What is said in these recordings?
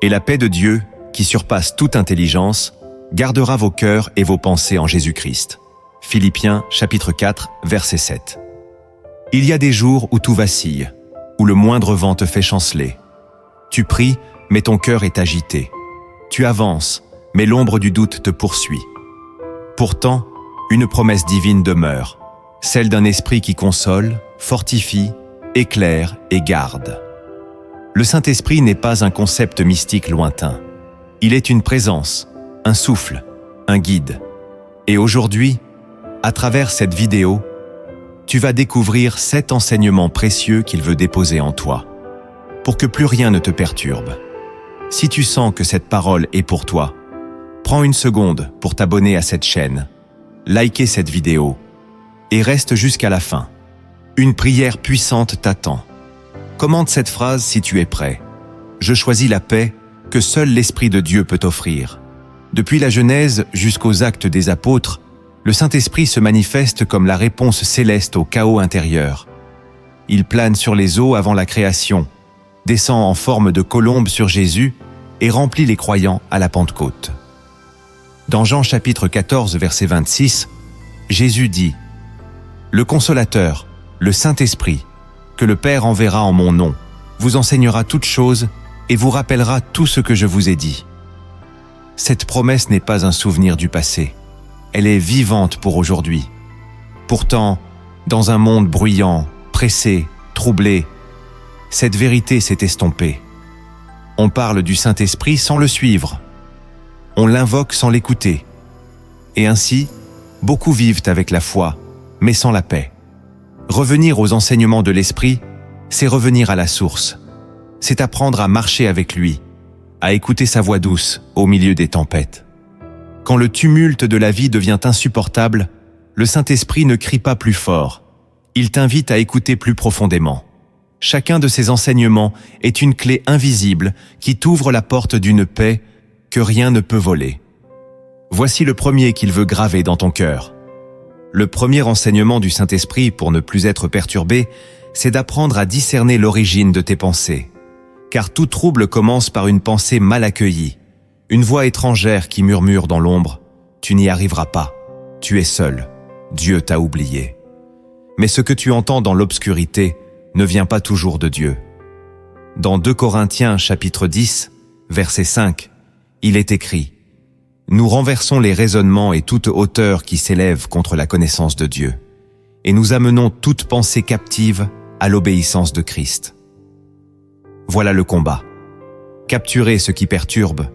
Et la paix de Dieu, qui surpasse toute intelligence, gardera vos cœurs et vos pensées en Jésus-Christ. Philippiens chapitre 4, verset 7. Il y a des jours où tout vacille, où le moindre vent te fait chanceler. Tu pries, mais ton cœur est agité. Tu avances, mais l'ombre du doute te poursuit. Pourtant, une promesse divine demeure, celle d'un esprit qui console, fortifie, éclaire et garde. Le Saint-Esprit n'est pas un concept mystique lointain. Il est une présence, un souffle, un guide. Et aujourd'hui, à travers cette vidéo, tu vas découvrir 7 enseignements précieux qu'il veut déposer en toi, pour que plus rien ne te perturbe. Si tu sens que cette parole est pour toi, prends une seconde pour t'abonner à cette chaîne, liker cette vidéo et reste jusqu'à la fin. Une prière puissante t'attend. Commente cette phrase si tu es prêt. Je choisis la paix que seul l'Esprit de Dieu peut offrir. Depuis la Genèse jusqu'aux Actes des Apôtres, le Saint-Esprit se manifeste comme la réponse céleste au chaos intérieur. Il plane sur les eaux avant la création, descend en forme de colombe sur Jésus et remplit les croyants à la Pentecôte. Dans Jean chapitre 14, verset 26, Jésus dit « Le Consolateur, le Saint-Esprit, que le Père enverra en mon nom, vous enseignera toutes choses et vous rappellera tout ce que je vous ai dit. » Cette promesse n'est pas un souvenir du passé. Elle est vivante pour aujourd'hui. Pourtant, dans un monde bruyant, pressé, troublé, cette vérité s'est estompée. On parle du Saint-Esprit sans le suivre. On l'invoque sans l'écouter. Et ainsi, beaucoup vivent avec la foi, mais sans la paix. Revenir aux enseignements de l'Esprit, c'est revenir à la source. C'est apprendre à marcher avec lui, à écouter sa voix douce au milieu des tempêtes. Quand le tumulte de la vie devient insupportable, le Saint-Esprit ne crie pas plus fort. Il t'invite à écouter plus profondément. Chacun de ces enseignements est une clé invisible qui t'ouvre la porte d'une paix que rien ne peut voler. Voici le premier qu'il veut graver dans ton cœur. Le premier enseignement du Saint-Esprit pour ne plus être perturbé, c'est d'apprendre à discerner l'origine de tes pensées. Car tout trouble commence par une pensée mal accueillie, une voix étrangère qui murmure dans l'ombre « Tu n'y arriveras pas, tu es seul, Dieu t'a oublié ». Mais ce que tu entends dans l'obscurité ne vient pas toujours de Dieu. Dans 2 Corinthiens chapitre 10, verset 5, il est écrit « Nous renversons les raisonnements et toute hauteur qui s'élève contre la connaissance de Dieu, et nous amenons toute pensée captive à l'obéissance de Christ. » Voilà le combat. Capturer ce qui perturbe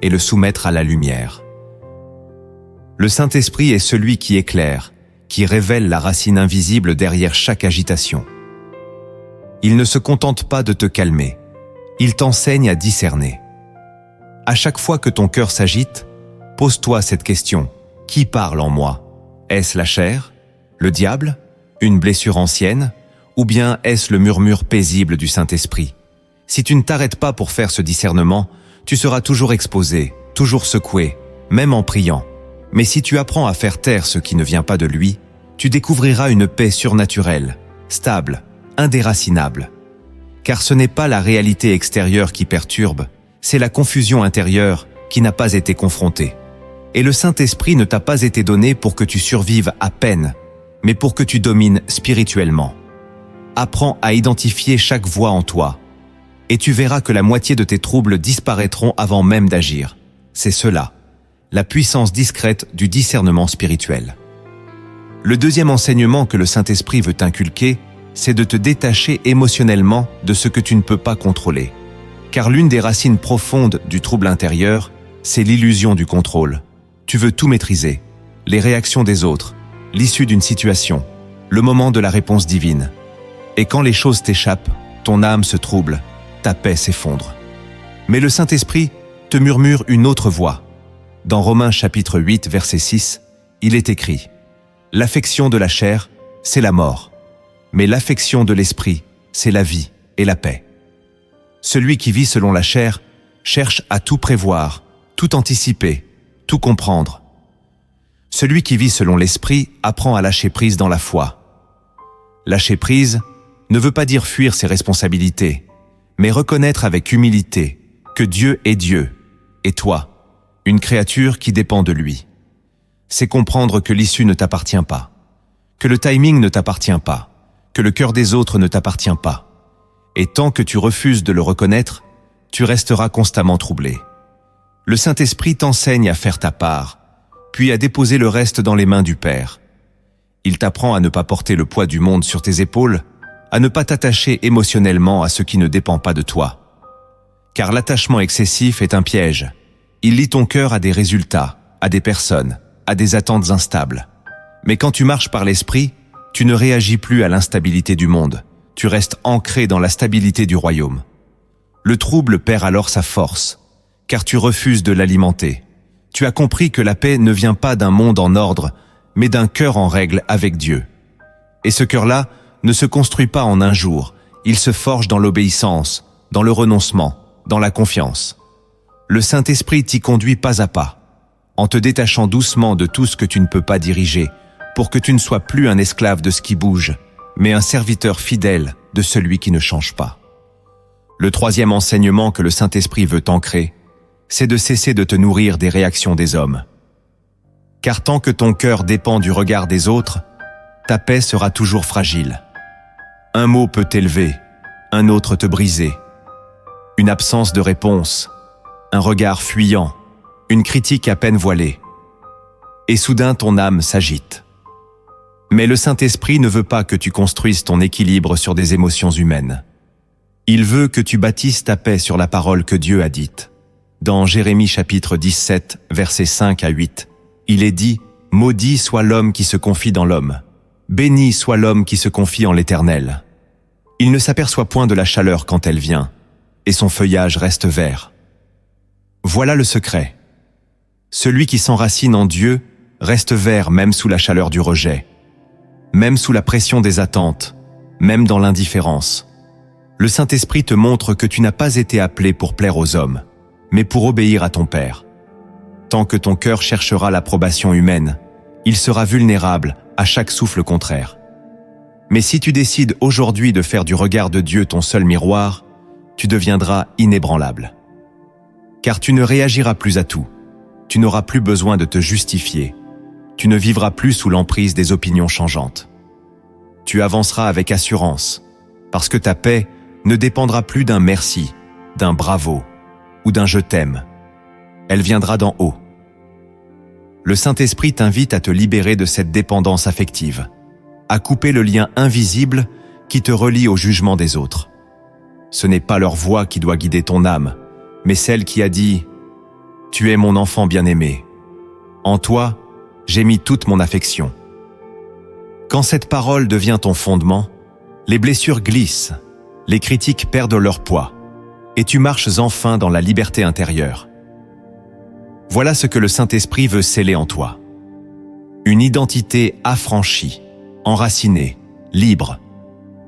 et le soumettre à la lumière. Le Saint-Esprit est celui qui éclaire, qui révèle la racine invisible derrière chaque agitation. Il ne se contente pas de te calmer, il t'enseigne à discerner. À chaque fois que ton cœur s'agite, pose-toi cette question. Qui parle en moi? Est-ce la chair? Le diable? Une blessure ancienne? Ou bien est-ce le murmure paisible du Saint-Esprit? Si tu ne t'arrêtes pas pour faire ce discernement, tu seras toujours exposé, toujours secoué, même en priant. Mais si tu apprends à faire taire ce qui ne vient pas de lui, tu découvriras une paix surnaturelle, stable, indéracinable. Car ce n'est pas la réalité extérieure qui perturbe, c'est la confusion intérieure qui n'a pas été confrontée. Et le Saint-Esprit ne t'a pas été donné pour que tu survives à peine, mais pour que tu domines spirituellement. Apprends à identifier chaque voix en toi, et tu verras que la moitié de tes troubles disparaîtront avant même d'agir. C'est cela, la puissance discrète du discernement spirituel. Le deuxième enseignement que le Saint-Esprit veut t'inculquer, c'est de te détacher émotionnellement de ce que tu ne peux pas contrôler. Car l'une des racines profondes du trouble intérieur, c'est l'illusion du contrôle. Tu veux tout maîtriser, les réactions des autres, l'issue d'une situation, le moment de la réponse divine. Et quand les choses t'échappent, ton âme se trouble, ta paix s'effondre. Mais le Saint-Esprit te murmure une autre voix. Dans Romains chapitre 8, verset 6, il est écrit « L'affection de la chair, c'est la mort, mais l'affection de l'esprit, c'est la vie et la paix. » Celui qui vit selon la chair cherche à tout prévoir, tout anticiper, tout comprendre. Celui qui vit selon l'esprit apprend à lâcher prise dans la foi. Lâcher prise ne veut pas dire fuir ses responsabilités, mais reconnaître avec humilité que Dieu est Dieu, et toi, une créature qui dépend de lui. C'est comprendre que l'issue ne t'appartient pas, que le timing ne t'appartient pas, que le cœur des autres ne t'appartient pas. Et tant que tu refuses de le reconnaître, tu resteras constamment troublé. Le Saint-Esprit t'enseigne à faire ta part, puis à déposer le reste dans les mains du Père. Il t'apprend à ne pas porter le poids du monde sur tes épaules, à ne pas t'attacher émotionnellement à ce qui ne dépend pas de toi. Car l'attachement excessif est un piège. Il lie ton cœur à des résultats, à des personnes, à des attentes instables. Mais quand tu marches par l'esprit, tu ne réagis plus à l'instabilité du monde. Tu restes ancré dans la stabilité du royaume. Le trouble perd alors sa force, car tu refuses de l'alimenter. Tu as compris que la paix ne vient pas d'un monde en ordre, mais d'un cœur en règle avec Dieu. Et ce cœur-là ne se construit pas en un jour, il se forge dans l'obéissance, dans le renoncement, dans la confiance. Le Saint-Esprit t'y conduit pas à pas, en te détachant doucement de tout ce que tu ne peux pas diriger, pour que tu ne sois plus un esclave de ce qui bouge, mais un serviteur fidèle de celui qui ne change pas. Le troisième enseignement que le Saint-Esprit veut t'ancrer, c'est de cesser de te nourrir des réactions des hommes. Car tant que ton cœur dépend du regard des autres, ta paix sera toujours fragile. Un mot peut t'élever, un autre te briser. Une absence de réponse, un regard fuyant, une critique à peine voilée. Et soudain ton âme s'agite. Mais le Saint-Esprit ne veut pas que tu construises ton équilibre sur des émotions humaines. Il veut que tu bâtisses ta paix sur la parole que Dieu a dite. Dans Jérémie chapitre 17, versets 5 à 8, il est dit « Maudit soit l'homme qui se confie dans l'homme. Béni soit l'homme qui se confie en l'Éternel. Il ne s'aperçoit point de la chaleur quand elle vient, et son feuillage reste vert. Voilà le secret. Celui qui s'enracine en Dieu reste vert même sous la chaleur du rejet, même sous la pression des attentes, même dans l'indifférence. Le Saint-Esprit te montre que tu n'as pas été appelé pour plaire aux hommes, mais pour obéir à ton Père. Tant que ton cœur cherchera l'approbation humaine, il sera vulnérable à chaque souffle contraire. Mais si tu décides aujourd'hui de faire du regard de Dieu ton seul miroir, tu deviendras inébranlable. Car tu ne réagiras plus à tout, tu n'auras plus besoin de te justifier, tu ne vivras plus sous l'emprise des opinions changeantes. Tu avanceras avec assurance, parce que ta paix ne dépendra plus d'un merci, d'un bravo ou d'un je t'aime. Elle viendra d'en haut. Le Saint-Esprit t'invite à te libérer de cette dépendance affective, à couper le lien invisible qui te relie au jugement des autres. Ce n'est pas leur voix qui doit guider ton âme, mais celle qui a dit « Tu es mon enfant bien-aimé. En toi, j'ai mis toute mon affection. » Quand cette parole devient ton fondement, les blessures glissent, les critiques perdent leur poids, et tu marches enfin dans la liberté intérieure. Voilà ce que le Saint-Esprit veut sceller en toi. Une identité affranchie, enracinée, libre,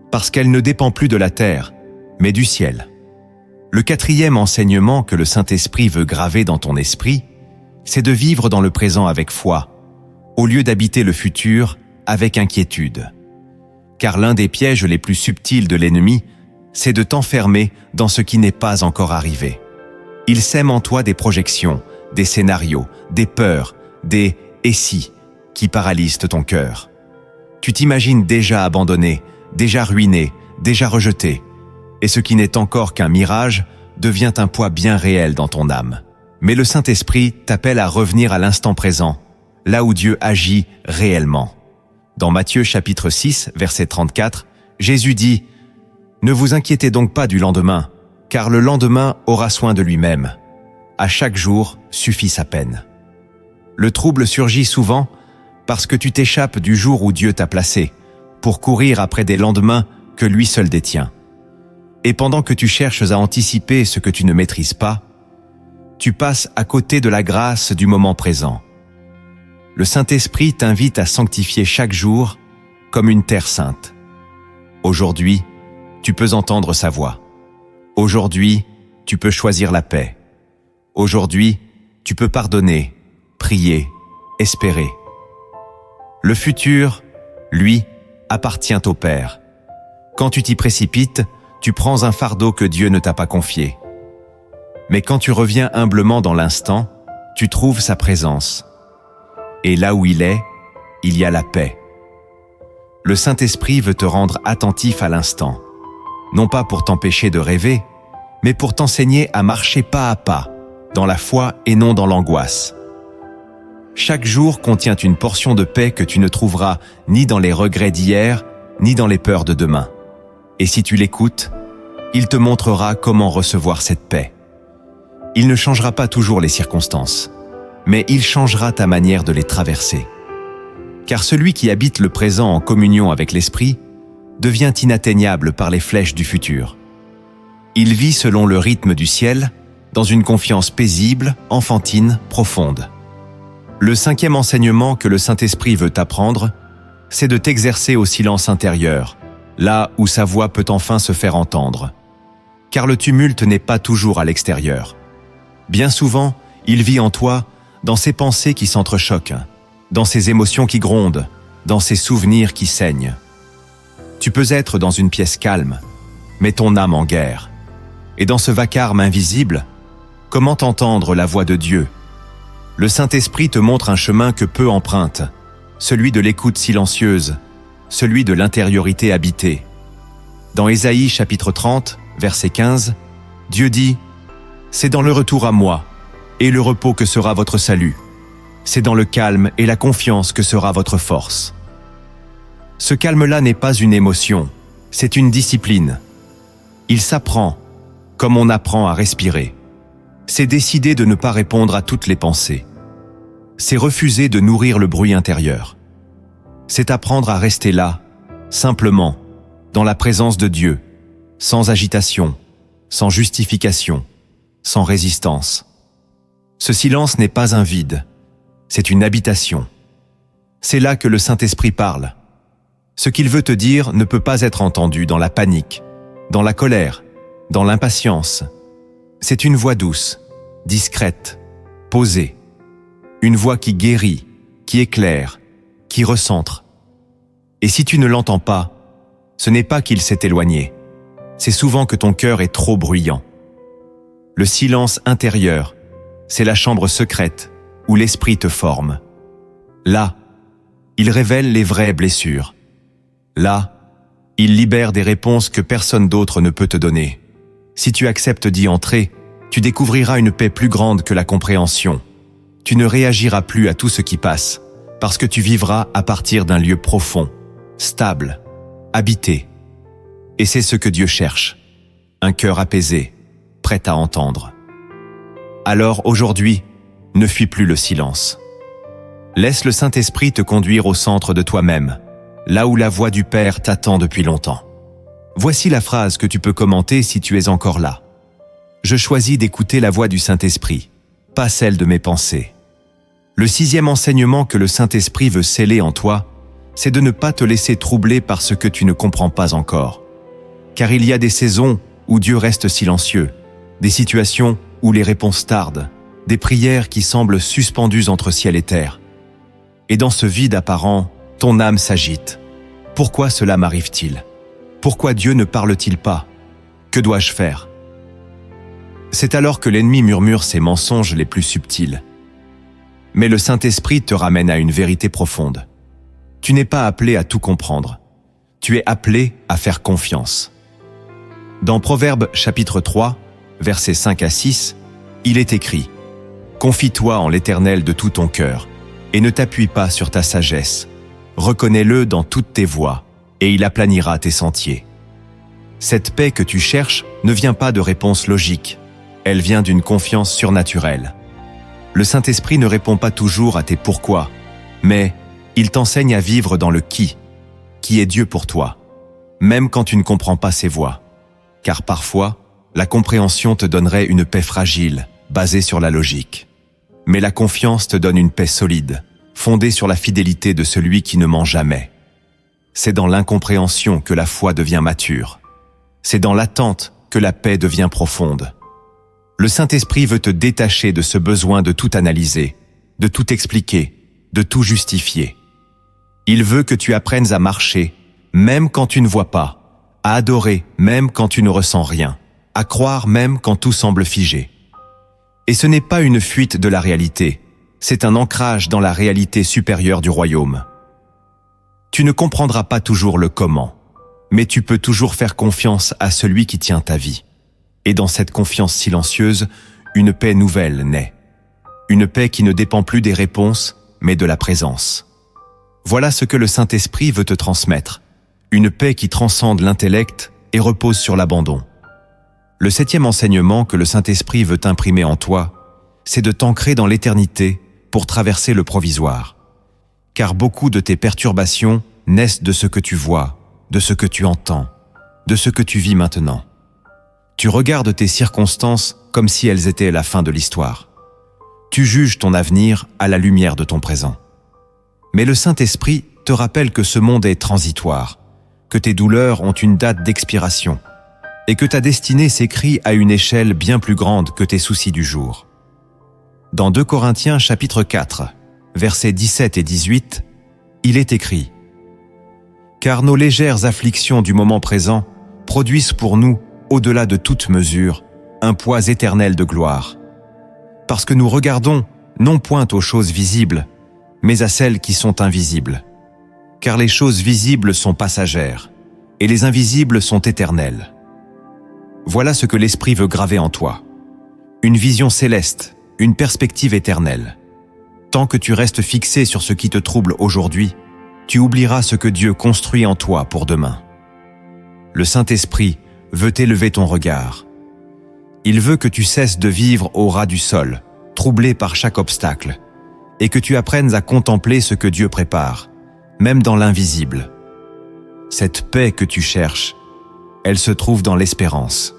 parce qu'elle ne dépend plus de la terre, mais du ciel. Le quatrième enseignement que le Saint-Esprit veut graver dans ton esprit, c'est de vivre dans le présent avec foi, au lieu d'habiter le futur avec inquiétude. Car l'un des pièges les plus subtils de l'ennemi, c'est de t'enfermer dans ce qui n'est pas encore arrivé. Il sème en toi des projections, des scénarios, des peurs, des « et si » qui paralysent ton cœur. Tu t'imagines déjà abandonné, déjà ruiné, déjà rejeté, et ce qui n'est encore qu'un mirage devient un poids bien réel dans ton âme. Mais le Saint-Esprit t'appelle à revenir à l'instant présent, là où Dieu agit réellement. Dans Matthieu chapitre 6, verset 34, Jésus dit « Ne vous inquiétez donc pas du lendemain, car le lendemain aura soin de lui-même. À chaque jour suffit sa peine. » Le trouble surgit souvent parce que tu t'échappes du jour où Dieu t'a placé, pour courir après des lendemains que lui seul détient. Et pendant que tu cherches à anticiper ce que tu ne maîtrises pas, tu passes à côté de la grâce du moment présent. Le Saint-Esprit t'invite à sanctifier chaque jour comme une terre sainte. Aujourd'hui, tu peux entendre sa voix. Aujourd'hui, tu peux choisir la paix. Aujourd'hui, tu peux pardonner, prier, espérer. Le futur, lui, appartient au Père. Quand tu t'y précipites, tu prends un fardeau que Dieu ne t'a pas confié. Mais quand tu reviens humblement dans l'instant, tu trouves sa présence. Et là où il y a la paix. Le Saint-Esprit veut te rendre attentif à l'instant, non pas pour t'empêcher de rêver, mais pour t'enseigner à marcher pas à pas, dans la foi et non dans l'angoisse. Chaque jour contient une portion de paix que tu ne trouveras ni dans les regrets d'hier, ni dans les peurs de demain. Et si tu l'écoutes, il te montrera comment recevoir cette paix. Il ne changera pas toujours les circonstances, mais il changera ta manière de les traverser. Car celui qui habite le présent en communion avec l'Esprit devient inatteignable par les flèches du futur. Il vit selon le rythme du ciel, dans une confiance paisible, enfantine, profonde. Le 5e enseignement que le Saint-Esprit veut t'apprendre, c'est de t'exercer au silence intérieur, là où sa voix peut enfin se faire entendre. Car le tumulte n'est pas toujours à l'extérieur. Bien souvent, il vit en toi, dans ses pensées qui s'entrechoquent, dans ses émotions qui grondent, dans ses souvenirs qui saignent. Tu peux être dans une pièce calme, mais ton âme en guerre. Et dans ce vacarme invisible, comment entendre la voix de Dieu? Le Saint-Esprit te montre un chemin que peu empruntent, celui de l'écoute silencieuse, celui de l'intériorité habitée. Dans Ésaïe chapitre 30, verset 15, Dieu dit « C'est dans le retour à moi et le repos que sera votre salut. C'est dans le calme et la confiance que sera votre force. » Ce calme-là n'est pas une émotion, c'est une discipline. Il s'apprend, comme on apprend à respirer. C'est décider de ne pas répondre à toutes les pensées. C'est refuser de nourrir le bruit intérieur. C'est apprendre à rester là, simplement, dans la présence de Dieu, sans agitation, sans justification, sans résistance. Ce silence n'est pas un vide, c'est une habitation. C'est là que le Saint-Esprit parle. Ce qu'il veut te dire ne peut pas être entendu dans la panique, dans la colère, dans l'impatience. C'est une voix douce, discrète, posée. Une voix qui guérit, qui éclaire, qui recentre. Et si tu ne l'entends pas, ce n'est pas qu'il s'est éloigné. C'est souvent que ton cœur est trop bruyant. Le silence intérieur, c'est la chambre secrète où l'esprit te forme. Là, il révèle les vraies blessures. Là, il libère des réponses que personne d'autre ne peut te donner. Si tu acceptes d'y entrer, tu découvriras une paix plus grande que la compréhension. Tu ne réagiras plus à tout ce qui passe, parce que tu vivras à partir d'un lieu profond, stable, habité. Et c'est ce que Dieu cherche, un cœur apaisé, prêt à entendre. Alors aujourd'hui, ne fuis plus le silence. Laisse le Saint-Esprit te conduire au centre de toi-même, là où la voix du Père t'attend depuis longtemps. Voici la phrase que tu peux commenter si tu es encore là. Je choisis d'écouter la voix du Saint-Esprit, pas celle de mes pensées. Le 6e enseignement que le Saint-Esprit veut sceller en toi, c'est de ne pas te laisser troubler par ce que tu ne comprends pas encore. Car il y a des saisons où Dieu reste silencieux, des situations où les réponses tardent, des prières qui semblent suspendues entre ciel et terre. Et dans ce vide apparent, ton âme s'agite. Pourquoi cela m'arrive-t-il? Pourquoi Dieu ne parle-t-il pas? Que dois-je faire? C'est alors que l'ennemi murmure ses mensonges les plus subtils. Mais le Saint-Esprit te ramène à une vérité profonde. Tu n'es pas appelé à tout comprendre. Tu es appelé à faire confiance. Dans Proverbes chapitre 3, versets 5 à 6, il est écrit « Confie-toi en l'Éternel de tout ton cœur, et ne t'appuie pas sur ta sagesse. Reconnais-le dans toutes tes voies, et il aplanira tes sentiers. » Cette paix que tu cherches ne vient pas de réponses logiques, elle vient d'une confiance surnaturelle. Le Saint-Esprit ne répond pas toujours à tes pourquoi, mais il t'enseigne à vivre dans le qui est Dieu pour toi, même quand tu ne comprends pas ses voies. Car parfois, la compréhension te donnerait une paix fragile, basée sur la logique. Mais la confiance te donne une paix solide, fondée sur la fidélité de celui qui ne ment jamais. C'est dans l'incompréhension que la foi devient mature. C'est dans l'attente que la paix devient profonde. Le Saint-Esprit veut te détacher de ce besoin de tout analyser, de tout expliquer, de tout justifier. Il veut que tu apprennes à marcher, même quand tu ne vois pas, à adorer même quand tu ne ressens rien, à croire même quand tout semble figé. Et ce n'est pas une fuite de la réalité, c'est un ancrage dans la réalité supérieure du royaume. Tu ne comprendras pas toujours le comment, mais tu peux toujours faire confiance à celui qui tient ta vie. Et dans cette confiance silencieuse, une paix nouvelle naît. Une paix qui ne dépend plus des réponses, mais de la présence. Voilà ce que le Saint-Esprit veut te transmettre. Une paix qui transcende l'intellect et repose sur l'abandon. Le 7e enseignement que le Saint-Esprit veut imprimer en toi, c'est de t'ancrer dans l'éternité pour traverser le provisoire. Car beaucoup de tes perturbations naissent de ce que tu vois, de ce que tu entends, de ce que tu vis maintenant. Tu regardes tes circonstances comme si elles étaient la fin de l'histoire. Tu juges ton avenir à la lumière de ton présent. Mais le Saint-Esprit te rappelle que ce monde est transitoire, que tes douleurs ont une date d'expiration, et que ta destinée s'écrit à une échelle bien plus grande que tes soucis du jour. Dans 2 Corinthiens chapitre 4, versets 17 et 18, il est écrit « Car nos légères afflictions du moment présent produisent pour nous, au-delà de toute mesure, un poids éternel de gloire. Parce que nous regardons non point aux choses visibles, mais à celles qui sont invisibles. Car les choses visibles sont passagères, et les invisibles sont éternelles. » Voilà ce que l'Esprit veut graver en toi. Une vision céleste, une perspective éternelle. Tant que tu restes fixé sur ce qui te trouble aujourd'hui, tu oublieras ce que Dieu construit en toi pour demain. Le Saint-Esprit veut élever ton regard. Il veut que tu cesses de vivre au ras du sol, troublé par chaque obstacle, et que tu apprennes à contempler ce que Dieu prépare, même dans l'invisible. Cette paix que tu cherches, elle se trouve dans l'espérance.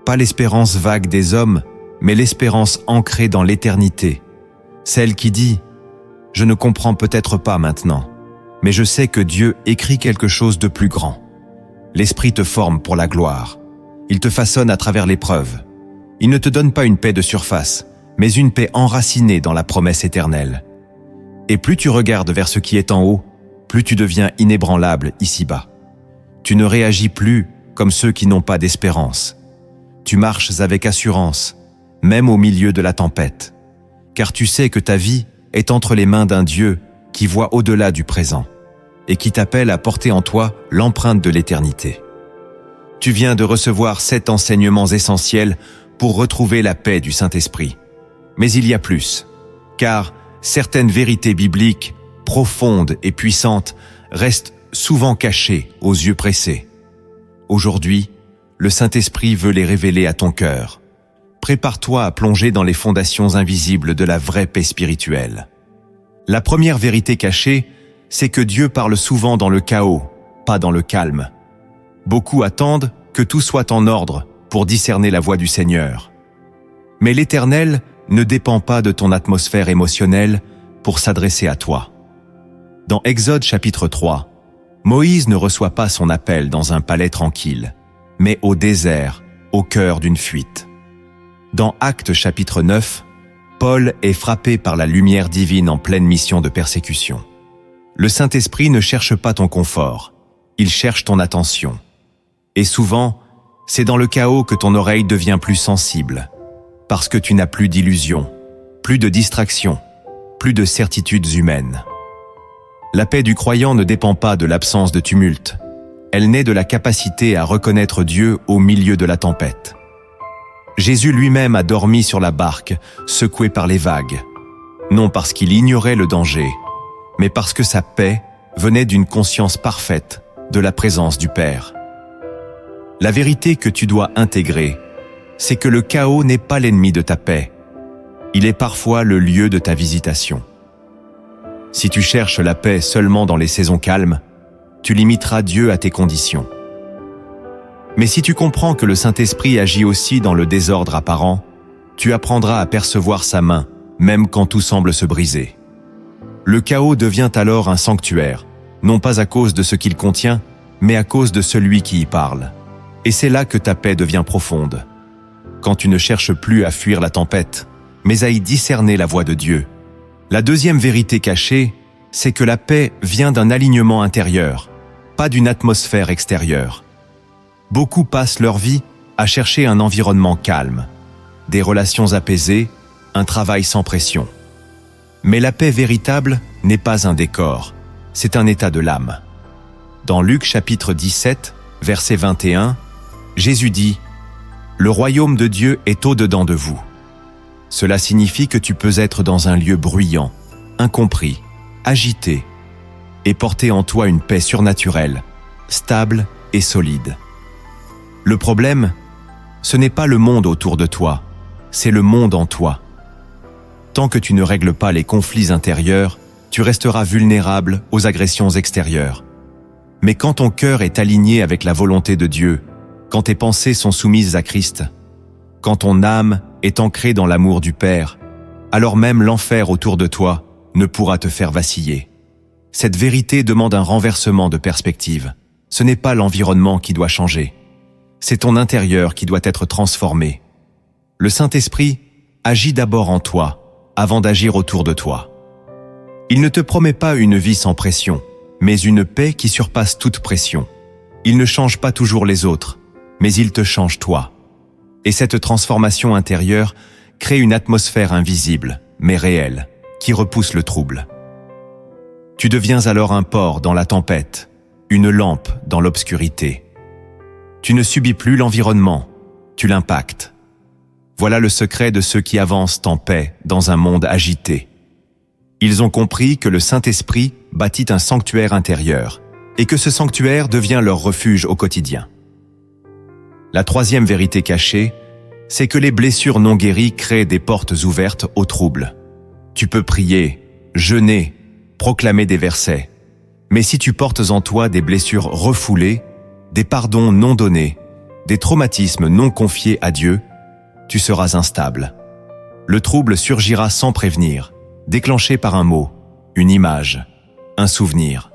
Pas l'espérance vague des hommes, mais l'espérance ancrée dans l'éternité. Celle qui dit « Je ne comprends peut-être pas maintenant, mais je sais que Dieu écrit quelque chose de plus grand. » L'Esprit te forme pour la gloire. Il te façonne à travers l'épreuve. Il ne te donne pas une paix de surface, mais une paix enracinée dans la promesse éternelle. Et plus tu regardes vers ce qui est en haut, plus tu deviens inébranlable ici-bas. Tu ne réagis plus comme ceux qui n'ont pas d'espérance. Tu marches avec assurance, même au milieu de la tempête, car tu sais que ta vie est entre les mains d'un Dieu qui voit au-delà du présent et qui t'appelle à porter en toi l'empreinte de l'éternité. Tu viens de recevoir 7 enseignements essentiels pour retrouver la paix du Saint-Esprit. Mais il y a plus, car certaines vérités bibliques, profondes et puissantes, restent souvent cachées aux yeux pressés. Aujourd'hui, le Saint-Esprit veut les révéler à ton cœur. Prépare-toi à plonger dans les fondations invisibles de la vraie paix spirituelle. La première vérité cachée, c'est que Dieu parle souvent dans le chaos, pas dans le calme. Beaucoup attendent que tout soit en ordre pour discerner la voix du Seigneur. Mais l'Éternel ne dépend pas de ton atmosphère émotionnelle pour s'adresser à toi. Dans Exode chapitre 3, Moïse ne reçoit pas son appel dans un palais tranquille, mais au désert, au cœur d'une fuite. Dans Actes chapitre 9, Paul est frappé par la lumière divine en pleine mission de persécution. Le Saint-Esprit ne cherche pas ton confort, il cherche ton attention. Et souvent, c'est dans le chaos que ton oreille devient plus sensible, parce que tu n'as plus d'illusions, plus de distractions, plus de certitudes humaines. La paix du croyant ne dépend pas de l'absence de tumulte, elle naît de la capacité à reconnaître Dieu au milieu de la tempête. Jésus lui-même a dormi sur la barque, secoué par les vagues, non parce qu'il ignorait le danger, mais parce que sa paix venait d'une conscience parfaite de la présence du Père. La vérité que tu dois intégrer, c'est que le chaos n'est pas l'ennemi de ta paix. Il est parfois le lieu de ta visitation. Si tu cherches la paix seulement dans les saisons calmes, tu limiteras Dieu à tes conditions. Mais si tu comprends que le Saint-Esprit agit aussi dans le désordre apparent, tu apprendras à percevoir sa main, même quand tout semble se briser. Le chaos devient alors un sanctuaire, non pas à cause de ce qu'il contient, mais à cause de celui qui y parle. Et c'est là que ta paix devient profonde. Quand tu ne cherches plus à fuir la tempête, mais à y discerner la voix de Dieu. La deuxième vérité cachée, c'est que la paix vient d'un alignement intérieur, pas d'une atmosphère extérieure. Beaucoup passent leur vie à chercher un environnement calme. des relations apaisées, un travail sans pression. Mais la paix véritable n'est pas un décor, c'est un état de l'âme. Dans Luc chapitre 17, verset 21, Jésus dit « Le royaume de Dieu est au-dedans de vous ». Cela signifie que tu peux être dans un lieu bruyant, incompris, agité, et porter en toi une paix surnaturelle, stable et solide. Le problème, ce n'est pas le monde autour de toi, c'est le monde en toi. Tant que tu ne règles pas les conflits intérieurs, tu resteras vulnérable aux agressions extérieures. Mais quand ton cœur est aligné avec la volonté de Dieu, quand tes pensées sont soumises à Christ, quand ton âme est ancrée dans l'amour du Père, alors même l'enfer autour de toi ne pourra te faire vaciller. Cette vérité demande un renversement de perspective. Ce n'est pas l'environnement qui doit changer. C'est ton intérieur qui doit être transformé. Le Saint-Esprit agit d'abord en toi, avant d'agir autour de toi. Il ne te promet pas une vie sans pression, mais une paix qui surpasse toute pression. Il ne change pas toujours les autres, mais il te change toi. Et cette transformation intérieure crée une atmosphère invisible, mais réelle, qui repousse le trouble. Tu deviens alors un port dans la tempête, une lampe dans l'obscurité. Tu ne subis plus l'environnement, tu l'impactes. Voilà le secret de ceux qui avancent en paix dans un monde agité. Ils ont compris que le Saint-Esprit bâtit un sanctuaire intérieur et que ce sanctuaire devient leur refuge au quotidien. La troisième vérité cachée, c'est que les blessures non guéries créent des portes ouvertes au trouble. Tu peux prier, jeûner, proclamer des versets, mais si tu portes en toi des blessures refoulées, des pardons non donnés, des traumatismes non confiés à Dieu, tu seras instable. Le trouble surgira sans prévenir, déclenché par un mot, une image, un souvenir.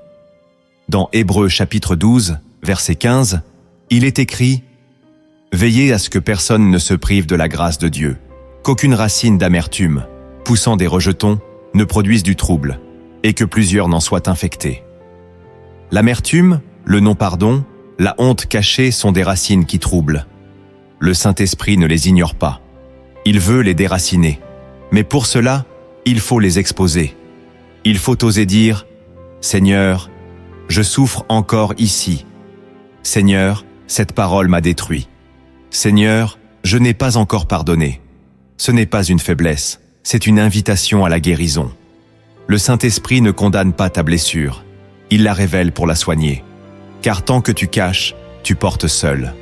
Dans Hébreux chapitre 12, verset 15, il est écrit « Veillez à ce que personne ne se prive de la grâce de Dieu, qu'aucune racine d'amertume, poussant des rejetons, ne produise du trouble, et que plusieurs n'en soient infectés. » L'amertume, le non-pardon, la honte cachée sont des racines qui troublent. Le Saint-Esprit ne les ignore pas. Il veut les déraciner. Mais pour cela, il faut les exposer. Il faut oser dire « Seigneur, je souffre encore ici. Seigneur, cette parole m'a détruit. Seigneur, je n'ai pas encore pardonné. » Ce n'est pas une faiblesse, c'est une invitation à la guérison. Le Saint-Esprit ne condamne pas ta blessure. Il la révèle pour la soigner. Car tant que tu caches, tu portes seul.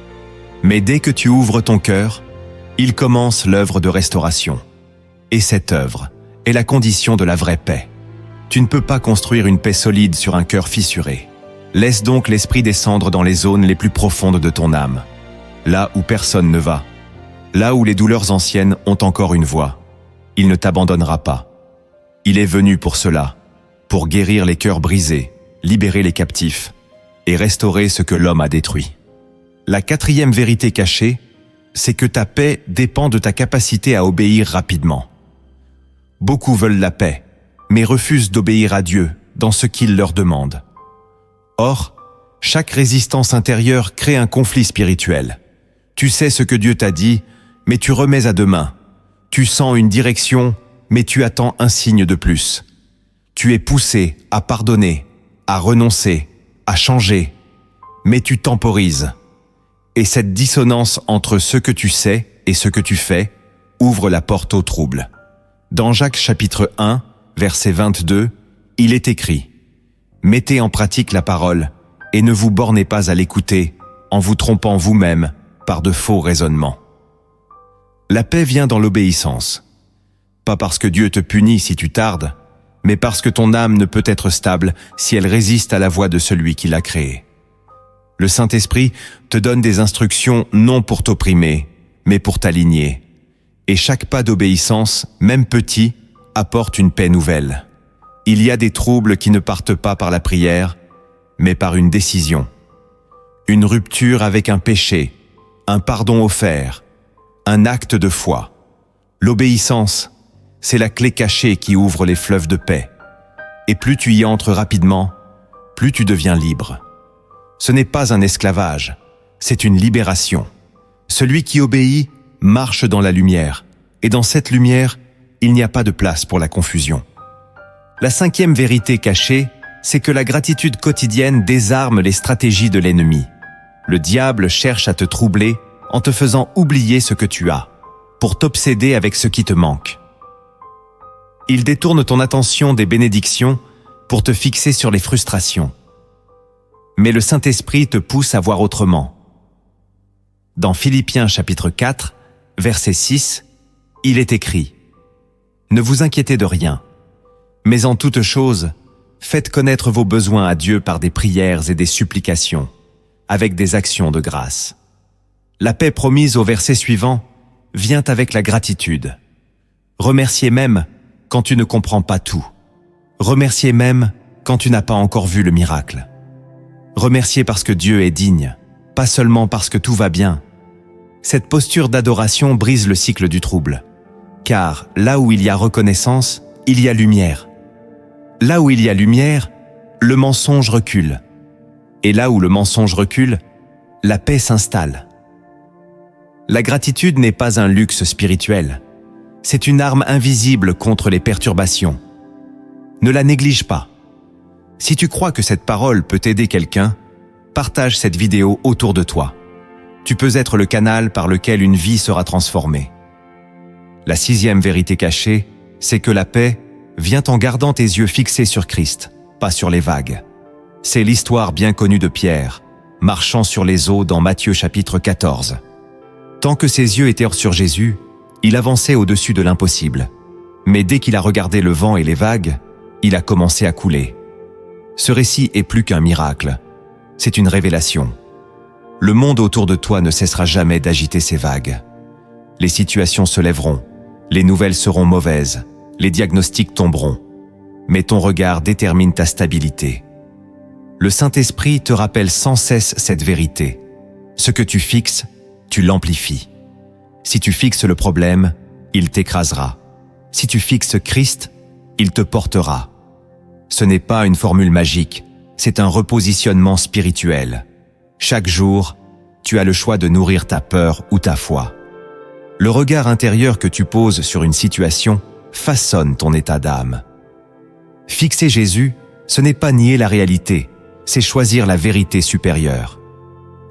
Mais dès que tu ouvres ton cœur, il commence l'œuvre de restauration. Et cette œuvre est la condition de la vraie paix. Tu ne peux pas construire une paix solide sur un cœur fissuré. Laisse donc l'Esprit descendre dans les zones les plus profondes de ton âme. Là où personne ne va. Là où les douleurs anciennes ont encore une voix. Il ne t'abandonnera pas. Il est venu pour cela, pour guérir les cœurs brisés, libérer les captifs et restaurer ce que l'homme a détruit. La quatrième vérité cachée, c'est que ta paix dépend de ta capacité à obéir rapidement. Beaucoup veulent la paix, mais refusent d'obéir à Dieu dans ce qu'il leur demande. Or, chaque résistance intérieure crée un conflit spirituel. Tu sais ce que Dieu t'a dit, mais tu remets à demain. Tu sens une direction, mais tu attends un signe de plus. Tu es poussé à pardonner, à renoncer, à changer, mais tu temporises. Et cette dissonance entre ce que tu sais et ce que tu fais ouvre la porte au trouble. Dans Jacques chapitre 1, verset 22, il est écrit « Mettez en pratique la parole et ne vous bornez pas à l'écouter en vous trompant vous-même par de faux raisonnements. » La paix vient dans l'obéissance. Pas parce que Dieu te punit si tu tardes, mais parce que ton âme ne peut être stable si elle résiste à la voix de celui qui l'a créée. Le Saint-Esprit te donne des instructions non pour t'opprimer, mais pour t'aligner. Et chaque pas d'obéissance, même petit, apporte une paix nouvelle. Il y a des troubles qui ne partent pas par la prière, mais par une décision. Une rupture avec un péché, un pardon offert, un acte de foi. L'obéissance, c'est la clé cachée qui ouvre les fleuves de paix. Et plus tu y entres rapidement, plus tu deviens libre. Ce n'est pas un esclavage, c'est une libération. Celui qui obéit marche dans la lumière, et dans cette lumière, il n'y a pas de place pour la confusion. La cinquième vérité cachée, c'est que la gratitude quotidienne désarme les stratégies de l'ennemi. Le diable cherche à te troubler en te faisant oublier ce que tu as, pour t'obséder avec ce qui te manque. Il détourne ton attention des bénédictions pour te fixer sur les frustrations. Mais le Saint-Esprit te pousse à voir autrement. Dans Philippiens chapitre 4, verset 6, il est écrit « Ne vous inquiétez de rien, mais en toute chose, faites connaître vos besoins à Dieu par des prières et des supplications, avec des actions de grâce. » La paix promise au verset suivant vient avec la gratitude. Remerciez même quand tu ne comprends pas tout. Remerciez même quand tu n'as pas encore vu le miracle. Remerciez parce que Dieu est digne, pas seulement parce que tout va bien. Cette posture d'adoration brise le cycle du trouble. Car là où il y a reconnaissance, il y a lumière. Là où il y a lumière, le mensonge recule. Et là où le mensonge recule, la paix s'installe. La gratitude n'est pas un luxe spirituel. C'est une arme invisible contre les perturbations. Ne la néglige pas. Si tu crois que cette parole peut aider quelqu'un, partage cette vidéo autour de toi. Tu peux être le canal par lequel une vie sera transformée. La sixième vérité cachée, c'est que la paix vient en gardant tes yeux fixés sur Christ, pas sur les vagues. C'est l'histoire bien connue de Pierre, marchant sur les eaux dans Matthieu chapitre 14. Tant que ses yeux étaient sur Jésus, il avançait au-dessus de l'impossible. Mais dès qu'il a regardé le vent et les vagues, il a commencé à couler. Ce récit est plus qu'un miracle, c'est une révélation. Le monde autour de toi ne cessera jamais d'agiter ses vagues. Les situations se lèveront, les nouvelles seront mauvaises, les diagnostics tomberont. Mais ton regard détermine ta stabilité. Le Saint-Esprit te rappelle sans cesse cette vérité. Ce que tu fixes, tu l'amplifies. Si tu fixes le problème, il t'écrasera. Si tu fixes Christ, il te portera. Ce n'est pas une formule magique, c'est un repositionnement spirituel. Chaque jour, tu as le choix de nourrir ta peur ou ta foi. Le regard intérieur que tu poses sur une situation façonne ton état d'âme. Fixer Jésus, ce n'est pas nier la réalité, c'est choisir la vérité supérieure.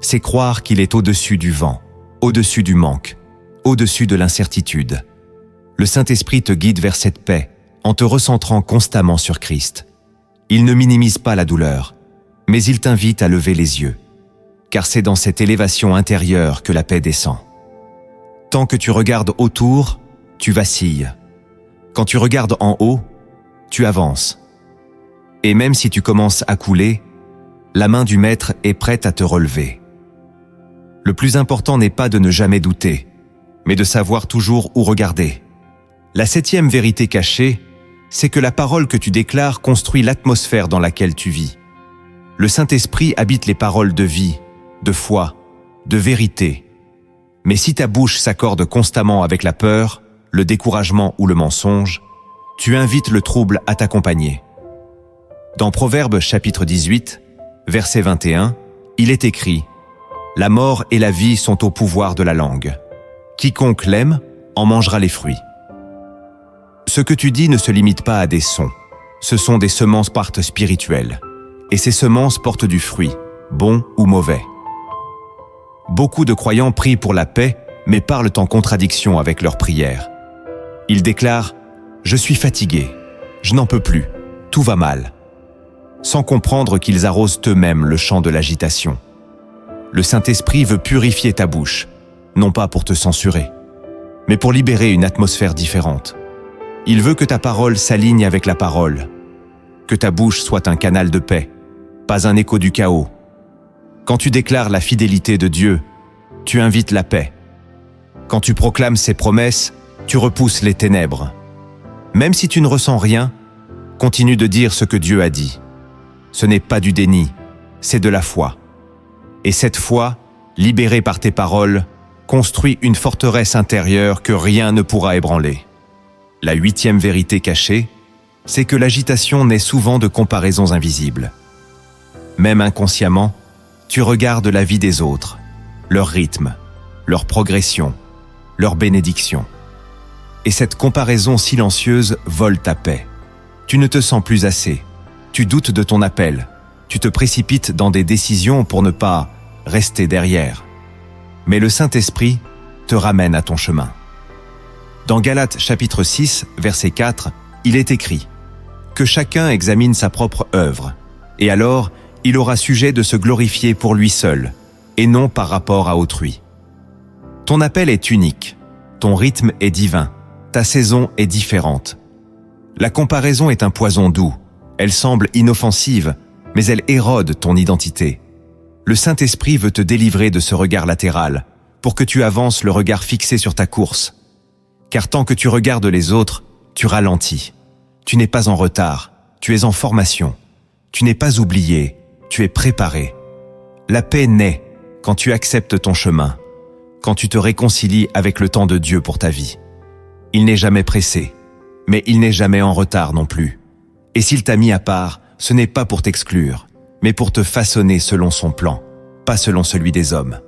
C'est croire qu'il est au-dessus du vent, au-dessus du manque, au-dessus de l'incertitude. Le Saint-Esprit te guide vers cette paix en te recentrant constamment sur Christ. Il ne minimise pas la douleur, mais il t'invite à lever les yeux, car c'est dans cette élévation intérieure que la paix descend. Tant que tu regardes autour, tu vacilles. Quand tu regardes en haut, tu avances. Et même si tu commences à couler, la main du Maître est prête à te relever. Le plus important n'est pas de ne jamais douter, mais de savoir toujours où regarder. La septième vérité cachée, c'est que la parole que tu déclares construit l'atmosphère dans laquelle tu vis. Le Saint-Esprit habite les paroles de vie, de foi, de vérité. Mais si ta bouche s'accorde constamment avec la peur, le découragement ou le mensonge, tu invites le trouble à t'accompagner. Dans Proverbes chapitre 18, verset 21, il est écrit « La mort et la vie sont au pouvoir de la langue. Quiconque l'aime en mangera les fruits. » Ce que tu dis ne se limite pas à des sons. Ce sont des semences partes spirituelles. Et ces semences portent du fruit, bon ou mauvais. Beaucoup de croyants prient pour la paix, mais parlent en contradiction avec leurs prières. Ils déclarent « Je suis fatigué, je n'en peux plus, tout va mal », sans comprendre qu'ils arrosent eux-mêmes le champ de l'agitation. Le Saint-Esprit veut purifier ta bouche, non pas pour te censurer, mais pour libérer une atmosphère différente. Il veut que ta parole s'aligne avec la parole, que ta bouche soit un canal de paix, pas un écho du chaos. Quand tu déclares la fidélité de Dieu, tu invites la paix. Quand tu proclames ses promesses, tu repousses les ténèbres. Même si tu ne ressens rien, continue de dire ce que Dieu a dit. Ce n'est pas du déni, c'est de la foi. Et cette foi, libérée par tes paroles, construit une forteresse intérieure que rien ne pourra ébranler. La huitième vérité cachée, c'est que l'agitation naît souvent de comparaisons invisibles. Même inconsciemment, tu regardes la vie des autres, leur rythme, leur progression, leur bénédiction. Et cette comparaison silencieuse vole ta paix. Tu ne te sens plus assez. Tu doutes de ton appel. Tu te précipites dans des décisions pour ne pas rester derrière. Mais le Saint-Esprit te ramène à ton chemin. Dans Galates chapitre 6, verset 4, il est écrit « Que chacun examine sa propre œuvre, et alors il aura sujet de se glorifier pour lui seul, et non par rapport à autrui. » Ton appel est unique, ton rythme est divin, ta saison est différente. La comparaison est un poison doux, elle semble inoffensive, mais elle érode ton identité. Le Saint-Esprit veut te délivrer de ce regard latéral, pour que tu avances le regard fixé sur ta course. Car tant que tu regardes les autres, tu ralentis. Tu n'es pas en retard, tu es en formation. Tu n'es pas oublié, tu es préparé. La paix naît quand tu acceptes ton chemin, quand tu te réconcilies avec le temps de Dieu pour ta vie. Il n'est jamais pressé, mais il n'est jamais en retard non plus. Et s'il t'a mis à part, ce n'est pas pour t'exclure, mais pour te façonner selon son plan, pas selon celui des hommes.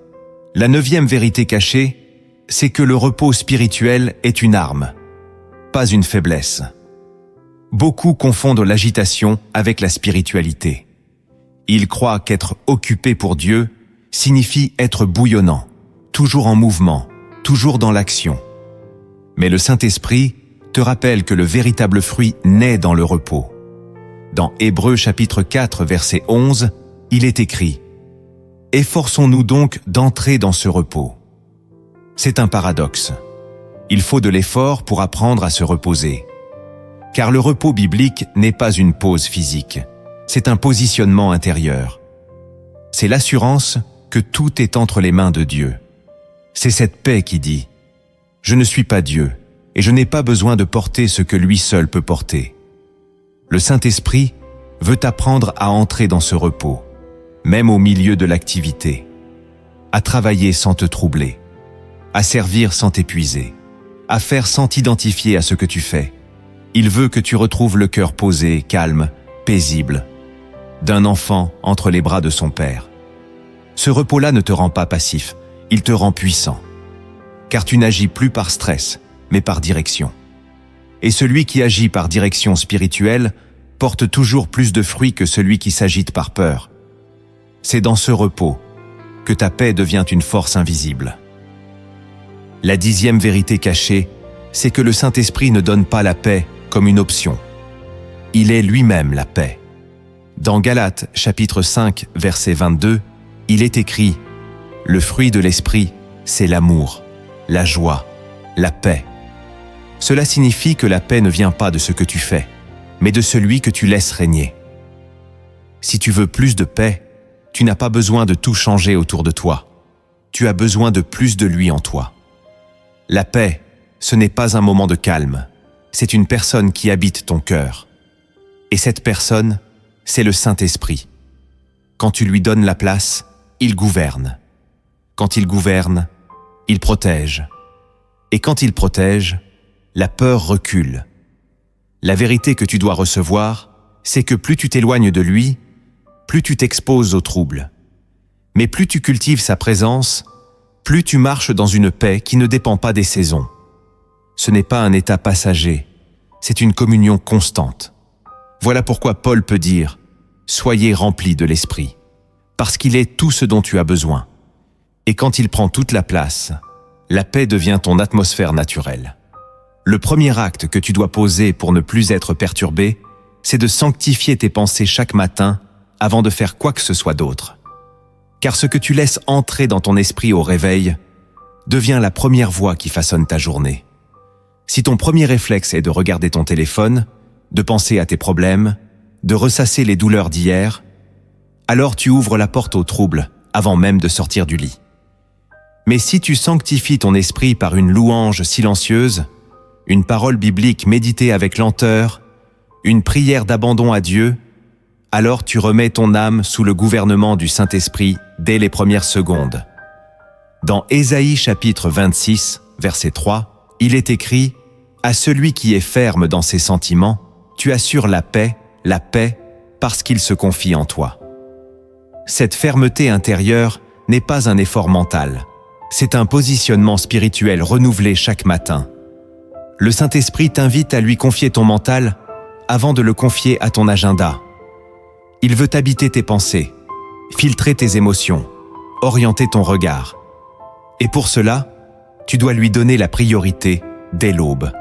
La 9e vérité cachée, c'est que le repos spirituel est une arme, pas une faiblesse. Beaucoup confondent l'agitation avec la spiritualité. Ils croient qu'être occupé pour Dieu signifie être bouillonnant, toujours en mouvement, toujours dans l'action. Mais le Saint-Esprit te rappelle que le véritable fruit naît dans le repos. Dans Hébreux chapitre 4, verset 11, il est écrit « Efforçons-nous donc d'entrer dans ce repos ». C'est un paradoxe. Il faut de l'effort pour apprendre à se reposer. Car le repos biblique n'est pas une pause physique, c'est un positionnement intérieur. C'est l'assurance que tout est entre les mains de Dieu. C'est cette paix qui dit « Je ne suis pas Dieu, et je n'ai pas besoin de porter ce que lui seul peut porter. » Le Saint-Esprit veut t'apprendre à entrer dans ce repos, même au milieu de l'activité, à travailler sans te troubler, à servir sans t'épuiser, à faire sans t'identifier à ce que tu fais. Il veut que tu retrouves le cœur posé, calme, paisible, d'un enfant entre les bras de son Père. Ce repos-là ne te rend pas passif, il te rend puissant, car tu n'agis plus par stress, mais par direction. Et celui qui agit par direction spirituelle porte toujours plus de fruits que celui qui s'agite par peur. C'est dans ce repos que ta paix devient une force invisible. La 10e vérité cachée, c'est que le Saint-Esprit ne donne pas la paix comme une option. Il est lui-même la paix. Dans Galates chapitre 5, verset 22, il est écrit « Le fruit de l'Esprit, c'est l'amour, la joie, la paix. » Cela signifie que la paix ne vient pas de ce que tu fais, mais de celui que tu laisses régner. Si tu veux plus de paix, tu n'as pas besoin de tout changer autour de toi. Tu as besoin de plus de lui en toi. La paix, ce n'est pas un moment de calme, c'est une personne qui habite ton cœur. Et cette personne, c'est le Saint-Esprit. Quand tu lui donnes la place, il gouverne. Quand il gouverne, il protège. Et quand il protège, la peur recule. La vérité que tu dois recevoir, c'est que plus tu t'éloignes de lui, plus tu t'exposes aux troubles. Mais plus tu cultives sa présence, plus tu marches dans une paix qui ne dépend pas des saisons. Ce n'est pas un état passager, c'est une communion constante. Voilà pourquoi Paul peut dire « Soyez remplis de l'Esprit », parce qu'il est tout ce dont tu as besoin. Et quand il prend toute la place, la paix devient ton atmosphère naturelle. Le premier acte que tu dois poser pour ne plus être perturbé, c'est de sanctifier tes pensées chaque matin avant de faire quoi que ce soit d'autre. Car ce que tu laisses entrer dans ton esprit au réveil devient la première voix qui façonne ta journée. Si ton premier réflexe est de regarder ton téléphone, de penser à tes problèmes, de ressasser les douleurs d'hier, alors tu ouvres la porte au trouble avant même de sortir du lit. Mais si tu sanctifies ton esprit par une louange silencieuse, une parole biblique méditée avec lenteur, une prière d'abandon à Dieu, alors tu remets ton âme sous le gouvernement du Saint-Esprit dès les premières secondes. Dans Ésaïe chapitre 26, verset 3, il est écrit « À celui qui est ferme dans ses sentiments, tu assures la paix, parce qu'il se confie en toi. » Cette fermeté intérieure n'est pas un effort mental, C'est un positionnement spirituel renouvelé chaque matin. Le Saint-Esprit t'invite à lui confier ton mental avant de le confier à ton agenda. Il veut habiter tes pensées, filtrer tes émotions, orienter ton regard. Et pour cela, tu dois lui donner la priorité dès l'aube.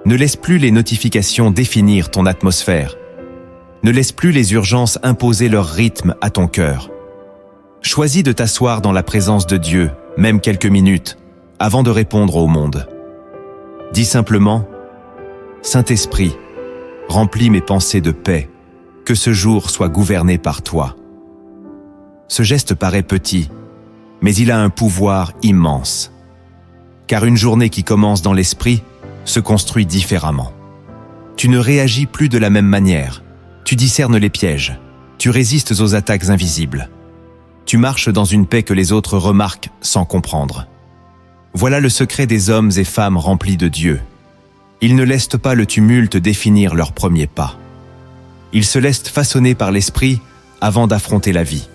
Ne laisse plus les notifications définir ton atmosphère. Ne laisse plus les urgences imposer leur rythme à ton cœur. Choisis de t'asseoir dans la présence de Dieu, même quelques minutes, avant de répondre au monde. Dis simplement « Saint-Esprit, remplis mes pensées de paix, que ce jour soit gouverné par toi. » Ce geste paraît petit, mais il a un pouvoir immense. Car une journée qui commence dans l'esprit se construit différemment. Tu ne réagis plus de la même manière. Tu discernes les pièges. Tu résistes aux attaques invisibles. Tu marches dans une paix que les autres remarquent sans comprendre. Voilà le secret des hommes et femmes remplis de Dieu. Ils ne laissent pas le tumulte définir leurs premiers pas. Ils se laissent façonner par l'esprit avant d'affronter la vie.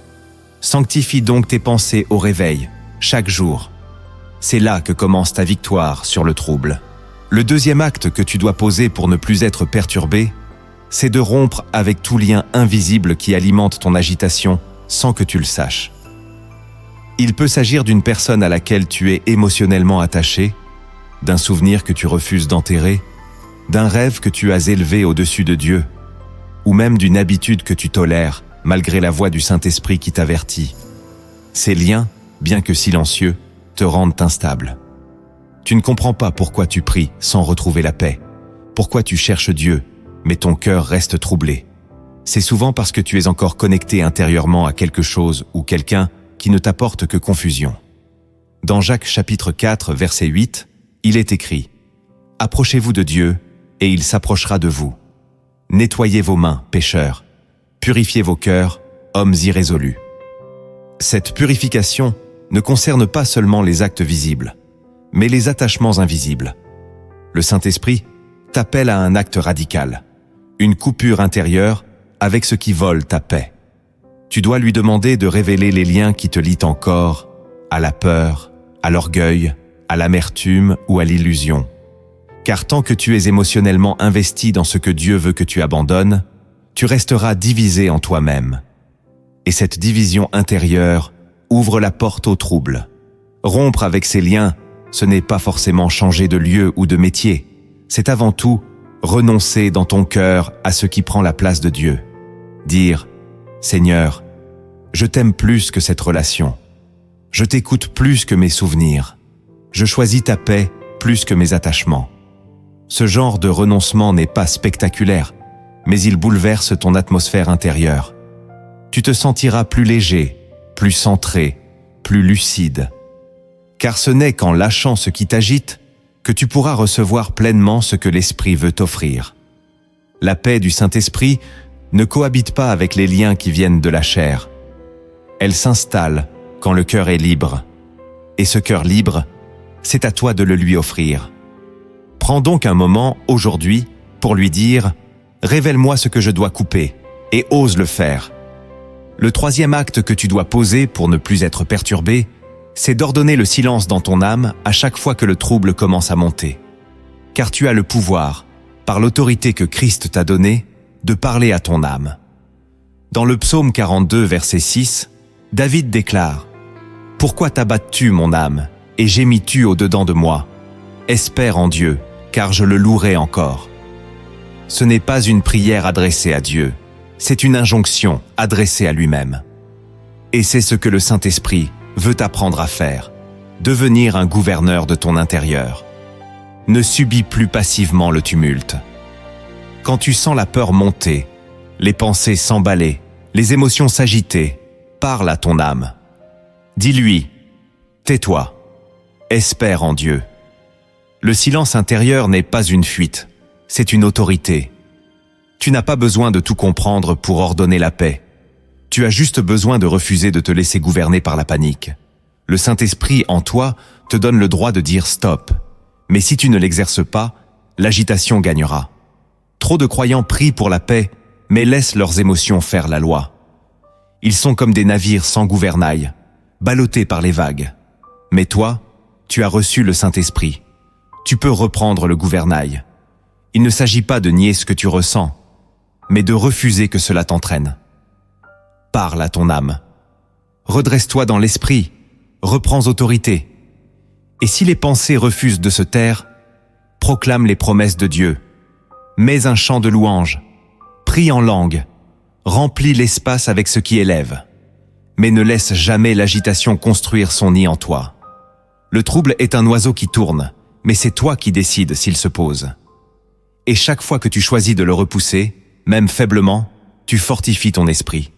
Sanctifie donc tes pensées au réveil, chaque jour. C'est là que commence ta victoire sur le trouble. Le deuxième acte que tu dois poser pour ne plus être perturbé, c'est de rompre avec tout lien invisible qui alimente ton agitation sans que tu le saches. Il peut s'agir d'une personne à laquelle tu es émotionnellement attaché, d'un souvenir que tu refuses d'enterrer, d'un rêve que tu as élevé au-dessus de Dieu, ou même d'une habitude que tu tolères malgré la voix du Saint-Esprit qui t'avertit. Ces liens, bien que silencieux, te rendent instable. Tu ne comprends pas pourquoi tu pries sans retrouver la paix, pourquoi tu cherches Dieu, mais ton cœur reste troublé. C'est souvent parce que tu es encore connecté intérieurement à quelque chose ou quelqu'un qui ne t'apporte que confusion. Dans Jacques chapitre 4, verset 8, il est écrit « Approchez-vous de Dieu, et il s'approchera de vous. Nettoyez vos mains, pécheurs. Purifiez vos cœurs, hommes irrésolus. » Cette purification ne concerne pas seulement les actes visibles, mais les attachements invisibles. Le Saint-Esprit t'appelle à un acte radical, une coupure intérieure avec ce qui vole ta paix. Tu dois lui demander de révéler les liens qui te lient encore à la peur, à l'orgueil, à l'amertume ou à l'illusion. Car tant que tu es émotionnellement investi dans ce que Dieu veut que tu abandonnes, tu resteras divisé en toi-même. Et cette division intérieure ouvre la porte au trouble. Rompre avec ces liens, ce n'est pas forcément changer de lieu ou de métier. C'est avant tout renoncer dans ton cœur à ce qui prend la place de Dieu. Dire « Seigneur, je t'aime plus que cette relation. Je t'écoute plus que mes souvenirs. Je choisis ta paix plus que mes attachements. » Ce genre de renoncement n'est pas spectaculaire, mais il bouleverse ton atmosphère intérieure. Tu te sentiras plus léger, plus centré, plus lucide. Car ce n'est qu'en lâchant ce qui t'agite que tu pourras recevoir pleinement ce que l'Esprit veut t'offrir. La paix du Saint-Esprit ne cohabite pas avec les liens qui viennent de la chair. Elle s'installe quand le cœur est libre. Et ce cœur libre, c'est à toi de le lui offrir. Prends donc un moment, aujourd'hui, pour lui dire « Révèle-moi ce que je dois couper » et ose le faire. Le troisième acte que tu dois poser pour ne plus être perturbé, c'est d'ordonner le silence dans ton âme à chaque fois que le trouble commence à monter. Car tu as le pouvoir, par l'autorité que Christ t'a donnée, de parler à ton âme. Dans le psaume 42, verset 6, David déclare « Pourquoi t'abattes-tu, mon âme, et gémis-tu au-dedans de moi? Espère en Dieu, car je le louerai encore. » Ce n'est pas une prière adressée à Dieu, c'est une injonction adressée à lui-même. Et c'est ce que le Saint-Esprit veut t'apprendre à faire, devenir un gouverneur de ton intérieur. Ne subis plus passivement le tumulte. Quand tu sens la peur monter, les pensées s'emballer, les émotions s'agiter, parle à ton âme. Dis-lui, tais-toi, espère en Dieu. Le silence intérieur n'est pas une fuite, c'est une autorité. Tu n'as pas besoin de tout comprendre pour ordonner la paix. Tu as juste besoin de refuser de te laisser gouverner par la panique. Le Saint-Esprit en toi te donne le droit de dire stop. Mais si tu ne l'exerces pas, l'agitation gagnera. Trop de croyants prient pour la paix, mais laissent leurs émotions faire la loi. Ils sont comme des navires sans gouvernail, ballottés par les vagues. Mais toi, tu as reçu le Saint-Esprit. Tu peux reprendre le gouvernail. Il ne s'agit pas de nier ce que tu ressens, mais de refuser que cela t'entraîne. Parle à ton âme. Redresse-toi dans l'esprit. Reprends autorité. Et si les pensées refusent de se taire, proclame les promesses de Dieu. Mets un chant de louange. Prie en langue. Remplis l'espace avec ce qui élève. Mais ne laisse jamais l'agitation construire son nid en toi. Le trouble est un oiseau qui tourne, mais c'est toi qui décides s'il se pose. Et chaque fois que tu choisis de le repousser, même faiblement, tu fortifies ton esprit.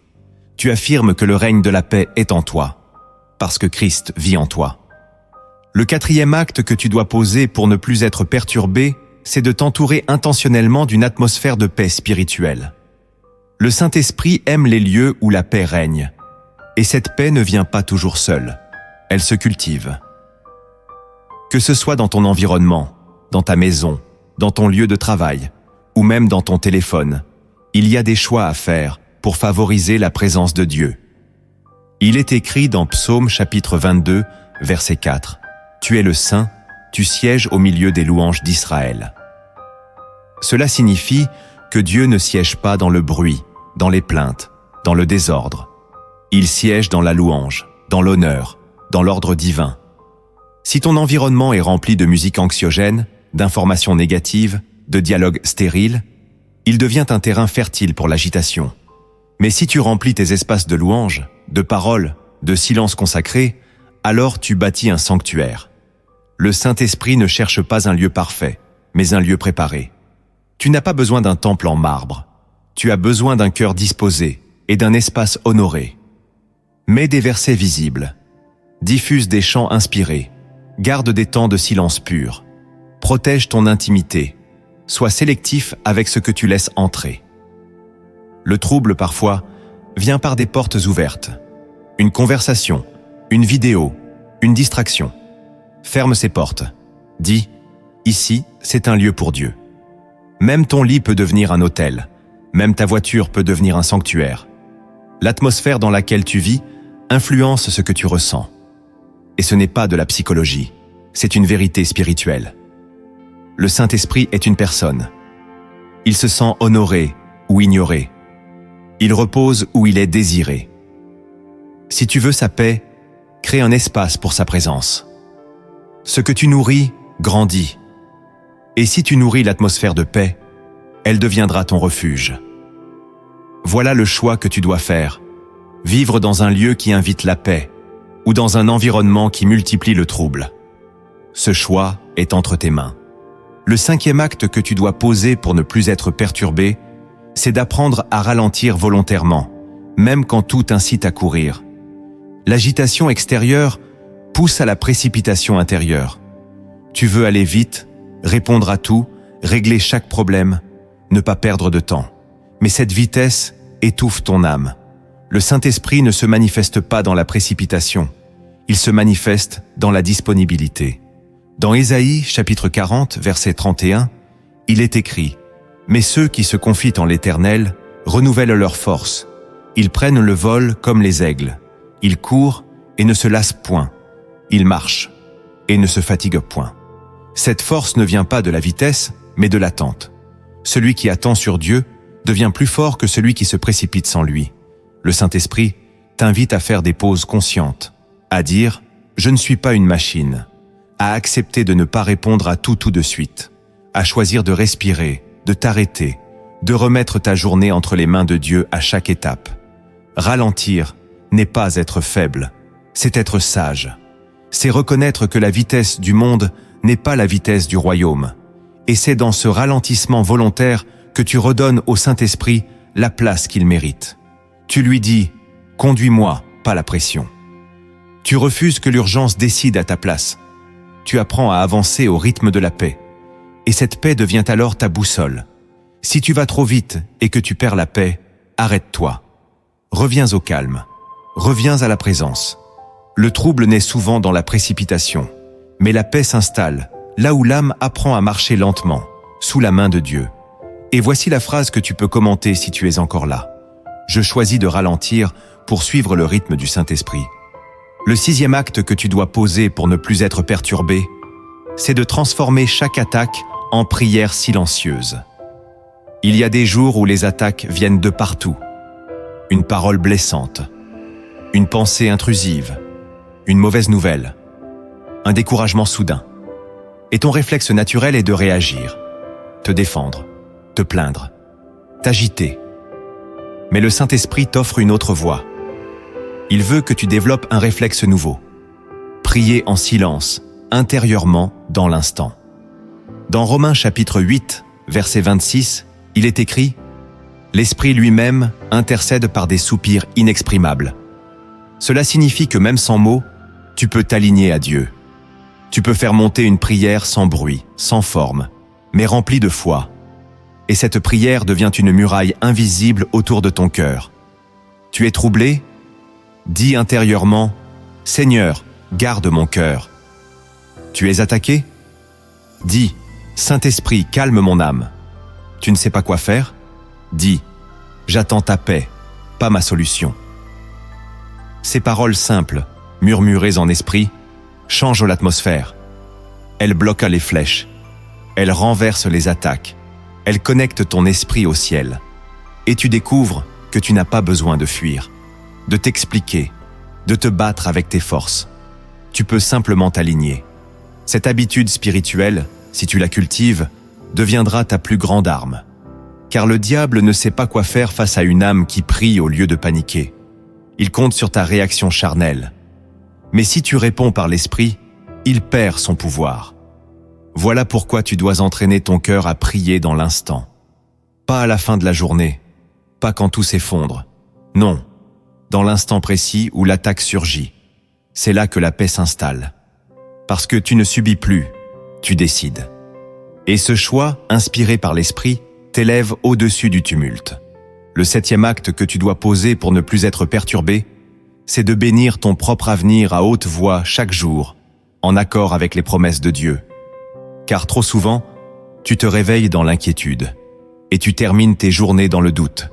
Tu affirmes que le règne de la paix est en toi, parce que Christ vit en toi. Le 4e acte que tu dois poser pour ne plus être perturbé, c'est de t'entourer intentionnellement d'une atmosphère de paix spirituelle. Le Saint-Esprit aime les lieux où la paix règne. Et cette paix ne vient pas toujours seule, elle se cultive. Que ce soit dans ton environnement, dans ta maison, dans ton lieu de travail, ou même dans ton téléphone, il y a des choix à faire pour favoriser la présence de Dieu. Il est écrit dans Psaume chapitre 22, verset 4, « Tu es le Saint, tu sièges au milieu des louanges d'Israël. » Cela signifie que Dieu ne siège pas dans le bruit, dans les plaintes, dans le désordre. Il siège dans la louange, dans l'honneur, dans l'ordre divin. Si ton environnement est rempli de musique anxiogène, d'informations négatives, de dialogues stériles, il devient un terrain fertile pour l'agitation. Mais si tu remplis tes espaces de louange, de paroles, de silence consacré, alors tu bâtis un sanctuaire. Le Saint-Esprit ne cherche pas un lieu parfait, mais un lieu préparé. Tu n'as pas besoin d'un temple en marbre. Tu as besoin d'un cœur disposé et d'un espace honoré. Mets des versets visibles. Diffuse des chants inspirés. Garde des temps de silence pur. Protège ton intimité. Sois sélectif avec ce que tu laisses entrer. Le trouble, parfois, vient par des portes ouvertes. Une conversation, une vidéo, une distraction. Ferme ces portes. Dis, ici, c'est un lieu pour Dieu. Même ton lit peut devenir un autel. Même ta voiture peut devenir un sanctuaire. L'atmosphère dans laquelle tu vis influence ce que tu ressens. Et ce n'est pas de la psychologie, c'est une vérité spirituelle. Le Saint-Esprit est une personne. Il se sent honoré ou ignoré. Il repose où il est désiré. Si tu veux sa paix, crée un espace pour sa présence. Ce que tu nourris grandit. Et si tu nourris l'atmosphère de paix, elle deviendra ton refuge. Voilà le choix que tu dois faire. Vivre dans un lieu qui invite la paix ou dans un environnement qui multiplie le trouble. Ce choix est entre tes mains. Le 5e acte que tu dois poser pour ne plus être perturbé, c'est d'apprendre à ralentir volontairement, même quand tout incite à courir. L'agitation extérieure pousse à la précipitation intérieure. Tu veux aller vite, répondre à tout, régler chaque problème, ne pas perdre de temps. Mais cette vitesse étouffe ton âme. Le Saint-Esprit ne se manifeste pas dans la précipitation, il se manifeste dans la disponibilité. Dans Ésaïe, chapitre 40, verset 31, il est écrit « Mais ceux qui se confient en l'Éternel renouvellent leur force. Ils prennent le vol comme les aigles. Ils courent et ne se lassent point. Ils marchent et ne se fatiguent point. » Cette force ne vient pas de la vitesse, mais de l'attente. Celui qui attend sur Dieu devient plus fort que celui qui se précipite sans lui. Le Saint-Esprit t'invite à faire des pauses conscientes, à dire « Je ne suis pas une machine », à accepter de ne pas répondre à tout de suite, à choisir de respirer, de t'arrêter, de remettre ta journée entre les mains de Dieu à chaque étape. Ralentir n'est pas être faible, c'est être sage. C'est reconnaître que la vitesse du monde n'est pas la vitesse du royaume. Et c'est dans ce ralentissement volontaire que tu redonnes au Saint-Esprit la place qu'il mérite. Tu lui dis « Conduis-moi, pas la pression ». Tu refuses que l'urgence décide à ta place. Tu apprends à avancer au rythme de la paix. Et cette paix devient alors ta boussole. Si tu vas trop vite et que tu perds la paix, arrête-toi. Reviens au calme. Reviens à la présence. Le trouble naît souvent dans la précipitation. Mais la paix s'installe, là où l'âme apprend à marcher lentement, sous la main de Dieu. Et voici la phrase que tu peux commenter si tu es encore là. Je choisis de ralentir pour suivre le rythme du Saint-Esprit. Le 6e acte que tu dois poser pour ne plus être perturbé, c'est de transformer chaque attaque en prière silencieuse. Il y a des jours où les attaques viennent de partout. Une parole blessante, une pensée intrusive, une mauvaise nouvelle, un découragement soudain. Et ton réflexe naturel est de réagir, te défendre, te plaindre, t'agiter. Mais le Saint-Esprit t'offre une autre voie. Il veut que tu développes un réflexe nouveau. Prier en silence, intérieurement, dans l'instant. Dans Romains chapitre 8, verset 26, il est écrit « L'Esprit lui-même intercède par des soupirs inexprimables ». Cela signifie que même sans mots, tu peux t'aligner à Dieu. Tu peux faire monter une prière sans bruit, sans forme, mais remplie de foi. Et cette prière devient une muraille invisible autour de ton cœur. Tu es troublé ? Dis intérieurement « Seigneur, garde mon cœur ». Tu es attaqué ? Dis « Saint-Esprit, calme mon âme ». Tu ne sais pas quoi faire ? Dis « J'attends ta paix, pas ma solution ». Ces paroles simples, murmurées en esprit, changent l'atmosphère. Elles bloquent les flèches. Elles renversent les attaques. Elles connectent ton esprit au ciel. Et tu découvres que tu n'as pas besoin de fuir, de t'expliquer, de te battre avec tes forces. Tu peux simplement t'aligner. Cette habitude spirituelle, si tu la cultives, deviendra ta plus grande arme. Car le diable ne sait pas quoi faire face à une âme qui prie au lieu de paniquer. Il compte sur ta réaction charnelle. Mais si tu réponds par l'esprit, il perd son pouvoir. Voilà pourquoi tu dois entraîner ton cœur à prier dans l'instant. Pas à la fin de la journée, pas quand tout s'effondre. Non, dans l'instant précis où l'attaque surgit. C'est là que la paix s'installe. Parce que tu ne subis plus, tu décides. Et ce choix, inspiré par l'esprit, t'élève au-dessus du tumulte. Le 7e acte que tu dois poser pour ne plus être perturbé, c'est de bénir ton propre avenir à haute voix chaque jour, en accord avec les promesses de Dieu. Car trop souvent, tu te réveilles dans l'inquiétude et tu termines tes journées dans le doute.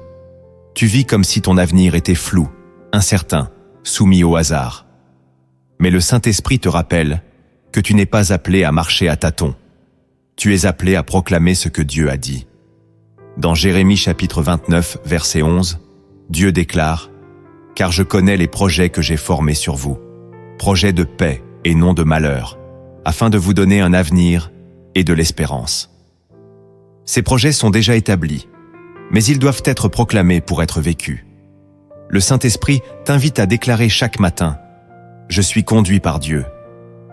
Tu vis comme si ton avenir était flou, incertain, soumis au hasard. Mais le Saint-Esprit te rappelle que tu n'es pas appelé à marcher à tâtons. Tu es appelé à proclamer ce que Dieu a dit. Dans Jérémie chapitre 29, verset 11, Dieu déclare « Car je connais les projets que j'ai formés sur vous, projets de paix et non de malheur, afin de vous donner un avenir et de l'espérance. » Ces projets sont déjà établis, mais ils doivent être proclamés pour être vécus. Le Saint-Esprit t'invite à déclarer chaque matin « Je suis conduit par Dieu.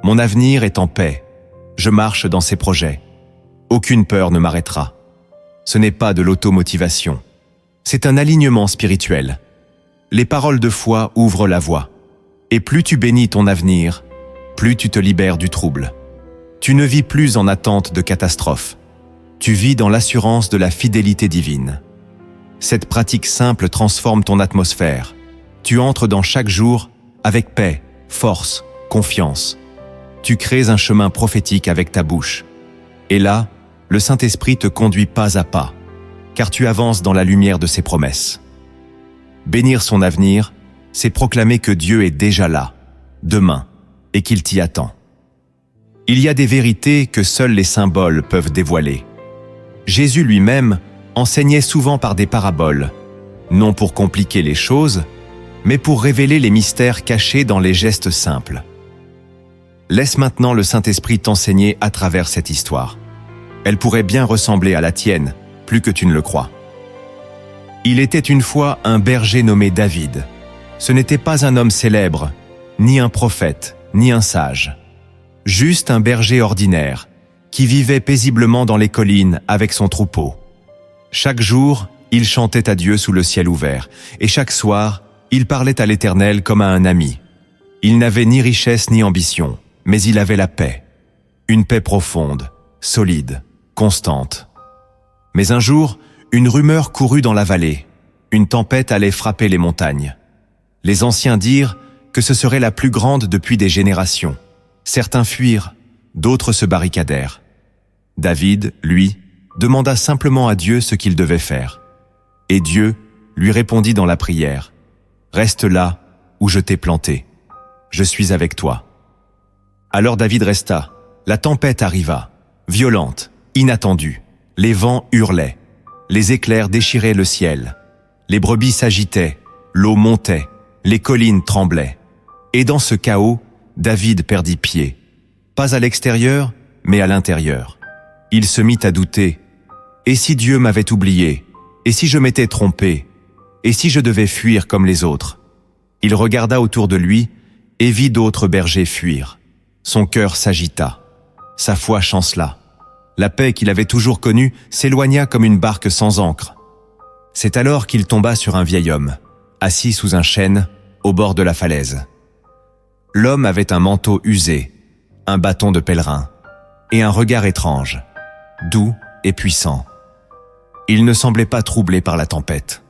Mon avenir est en paix. Je marche dans ses projets. Aucune peur ne m'arrêtera. » Ce n'est pas de l'automotivation. C'est un alignement spirituel. Les paroles de foi ouvrent la voie. Et plus tu bénis ton avenir, plus tu te libères du trouble. Tu ne vis plus en attente de catastrophe. Tu vis dans l'assurance de la fidélité divine. Cette pratique simple transforme ton atmosphère. Tu entres dans chaque jour avec paix, force, confiance. Tu crées un chemin prophétique avec ta bouche. Et là, le Saint-Esprit te conduit pas à pas, car tu avances dans la lumière de ses promesses. Bénir son avenir, c'est proclamer que Dieu est déjà là, demain, et qu'il t'y attend. Il y a des vérités que seuls les symboles peuvent dévoiler. Jésus lui-même enseignait souvent par des paraboles, non pour compliquer les choses, mais pour révéler les mystères cachés dans les gestes simples. Laisse maintenant le Saint-Esprit t'enseigner à travers cette histoire. Elle pourrait bien ressembler à la tienne, plus que tu ne le crois. Il était une fois un berger nommé David. Ce n'était pas un homme célèbre, ni un prophète, ni un sage. Juste un berger ordinaire, qui vivait paisiblement dans les collines avec son troupeau. Chaque jour, il chantait à Dieu sous le ciel ouvert, et chaque soir, il parlait à l'Éternel comme à un ami. Il n'avait ni richesse ni ambition, mais il avait la paix. Une paix profonde, solide, constante. Mais un jour, une rumeur courut dans la vallée. Une tempête allait frapper les montagnes. Les anciens dirent que ce serait la plus grande depuis des générations. Certains fuirent, d'autres se barricadèrent. David, lui, demanda simplement à Dieu ce qu'il devait faire. Et Dieu lui répondit dans la prière « Reste là où je t'ai planté. je suis avec toi. » Alors David resta. La tempête arriva, violente, inattendue. Les vents hurlaient, les éclairs déchiraient le ciel. Les brebis s'agitaient, l'eau montait, les collines tremblaient. Et dans ce chaos, David perdit pied. Pas à l'extérieur, mais à l'intérieur. Il se mit à douter. Et si Dieu m'avait oublié? Et si je m'étais trompé? Et si je devais fuir comme les autres? Il regarda autour de lui et vit d'autres bergers fuir. Son cœur s'agita. Sa foi chancela. La paix qu'il avait toujours connue s'éloigna comme une barque sans ancre. C'est alors qu'il tomba sur un vieil homme, assis sous un chêne, au bord de la falaise. L'homme avait un manteau usé, un bâton de pèlerin, et un regard étrange, doux et puissant. Il ne semblait pas troublé par la tempête.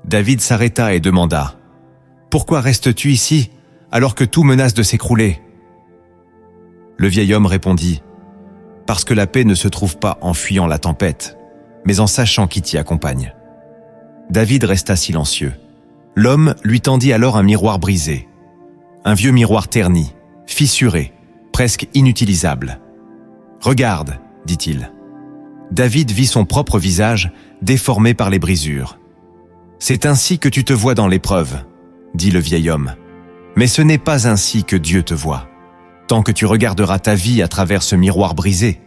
David s'arrêta et demanda : « Pourquoi restes-tu ici, alors que tout menace de s'écrouler ?» Le vieil homme répondit : « Parce que la paix ne se trouve pas en fuyant la tempête, mais en sachant qui t'y accompagne. » David resta silencieux. L'homme lui tendit alors un miroir brisé. Un vieux miroir terni, fissuré, presque inutilisable. « Regarde, dit-il. » David vit son propre visage déformé par les brisures. « C'est ainsi que tu te vois dans l'épreuve, dit le vieil homme. Mais ce n'est pas ainsi que Dieu te voit. Tant que tu regarderas ta vie à travers ce miroir brisé,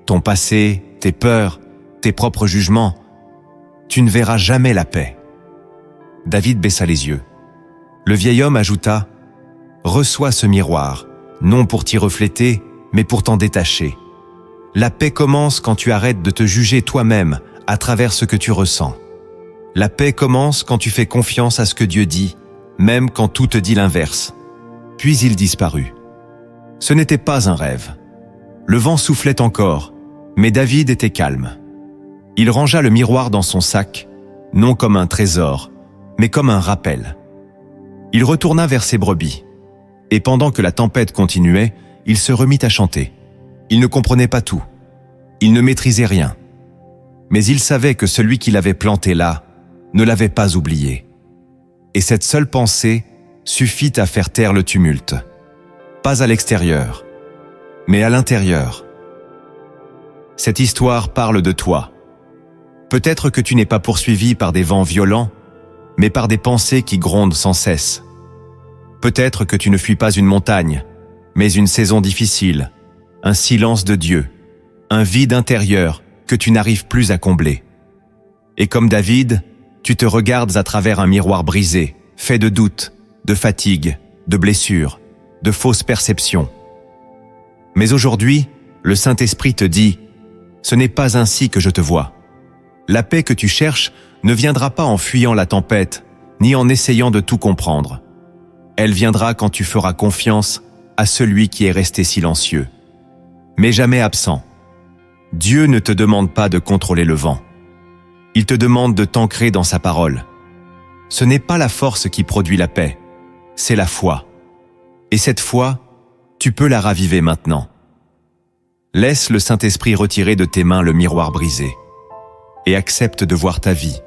ton passé, tes peurs, tes propres jugements, tu ne verras jamais la paix. » David baissa les yeux. Le vieil homme ajouta : « Reçois ce miroir, non pour t'y refléter, mais pour t'en détacher. La paix commence quand tu arrêtes de te juger toi-même à travers ce que tu ressens. La paix commence quand tu fais confiance à ce que Dieu dit, même quand tout te dit l'inverse. » Puis il disparut. Ce n'était pas un rêve. Le vent soufflait encore, mais David était calme. Il rangea le miroir dans son sac, non comme un trésor, mais comme un rappel. Il retourna vers ses brebis, et pendant que la tempête continuait, il se remit à chanter. Il ne comprenait pas tout. Il ne maîtrisait rien. Mais il savait que celui qui l'avait planté là ne l'avait pas oublié. Et cette seule pensée suffit à faire taire le tumulte. Pas à l'extérieur, mais à l'intérieur. Cette histoire parle de toi. Peut-être que tu n'es pas poursuivi par des vents violents, mais par des pensées qui grondent sans cesse. Peut-être que tu ne fuis pas une montagne, mais une saison difficile, un silence de Dieu, un vide intérieur que tu n'arrives plus à combler. Et comme David, tu te regardes à travers un miroir brisé, fait de doutes, de fatigue, de blessures, de fausses perceptions. Mais aujourd'hui, le Saint-Esprit te dit : ce n'est pas ainsi que je te vois. La paix que tu cherches ne viendra pas en fuyant la tempête, ni en essayant de tout comprendre. Elle viendra quand tu feras confiance à celui qui est resté silencieux, mais jamais absent. Dieu ne te demande pas de contrôler le vent. Il te demande de t'ancrer dans sa parole. Ce n'est pas la force qui produit la paix, c'est la foi. Et cette foi, tu peux la raviver maintenant. Laisse le Saint-Esprit retirer de tes mains le miroir brisé et accepte de voir ta vie,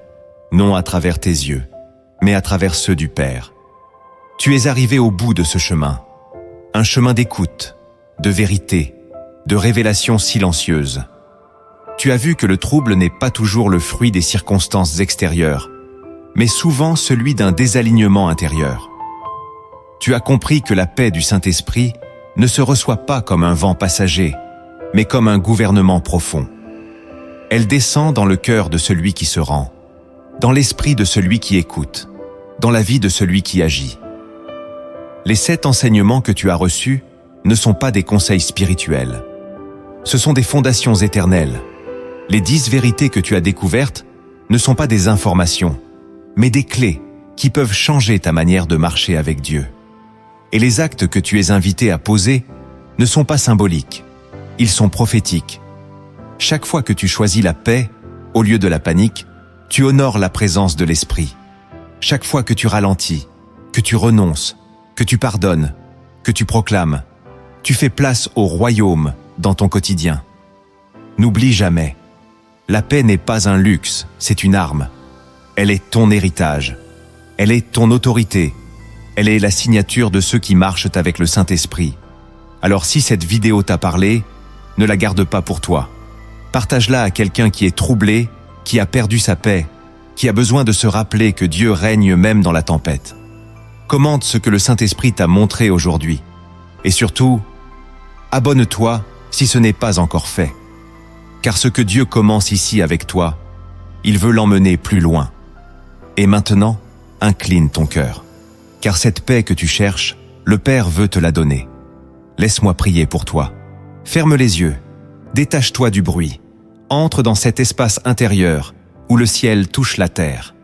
non à travers tes yeux, mais à travers ceux du Père. Tu es arrivé au bout de ce chemin, un chemin d'écoute, de vérité, de révélation silencieuse. Tu as vu que le trouble n'est pas toujours le fruit des circonstances extérieures, mais souvent celui d'un désalignement intérieur. Tu as compris que la paix du Saint-Esprit ne se reçoit pas comme un vent passager, mais comme un gouvernement profond. Elle descend dans le cœur de celui qui se rend, dans l'esprit de celui qui écoute, dans la vie de celui qui agit. Les 7 enseignements que tu as reçus ne sont pas des conseils spirituels. Ce sont des fondations éternelles. Les 10 vérités que tu as découvertes ne sont pas des informations, mais des clés qui peuvent changer ta manière de marcher avec Dieu. Et les actes que tu es invité à poser ne sont pas symboliques, ils sont prophétiques. Chaque fois que tu choisis la paix, au lieu de la panique, tu honores la présence de l'Esprit. Chaque fois que tu ralentis, que tu renonces, que tu pardonnes, que tu proclames, tu fais place au royaume dans ton quotidien. N'oublie jamais, la paix n'est pas un luxe, c'est une arme. Elle est ton héritage, elle est ton autorité, Elle est la signature de ceux qui marchent avec le Saint-Esprit. Alors si cette vidéo t'a parlé, ne la garde pas pour toi. Partage-la à quelqu'un qui est troublé, qui a perdu sa paix, qui a besoin de se rappeler que Dieu règne même dans la tempête. Commente ce que le Saint-Esprit t'a montré aujourd'hui. Et surtout, abonne-toi si ce n'est pas encore fait. Car ce que Dieu commence ici avec toi, il veut l'emmener plus loin. Et maintenant, incline ton cœur. Car cette paix que tu cherches, le Père veut te la donner. Laisse-moi prier pour toi. Ferme les yeux, détache-toi du bruit, entre dans cet espace intérieur où le ciel touche la terre.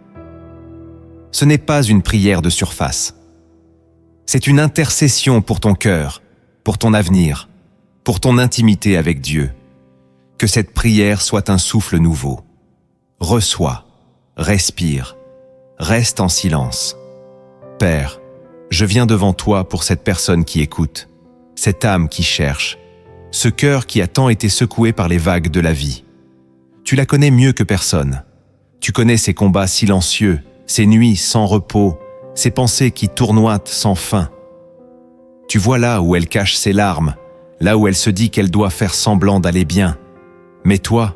Ce n'est pas une prière de surface. C'est une intercession pour ton cœur, pour ton avenir, pour ton intimité avec Dieu. Que cette prière soit un souffle nouveau. Reçois, respire, reste en silence. Père, je viens devant toi pour cette personne qui écoute, cette âme qui cherche, ce cœur qui a tant été secoué par les vagues de la vie. Tu la connais mieux que personne. Tu connais ses combats silencieux, ses nuits sans repos, ses pensées qui tournoient sans fin. Tu vois là où elle cache ses larmes, là où elle se dit qu'elle doit faire semblant d'aller bien. Mais toi,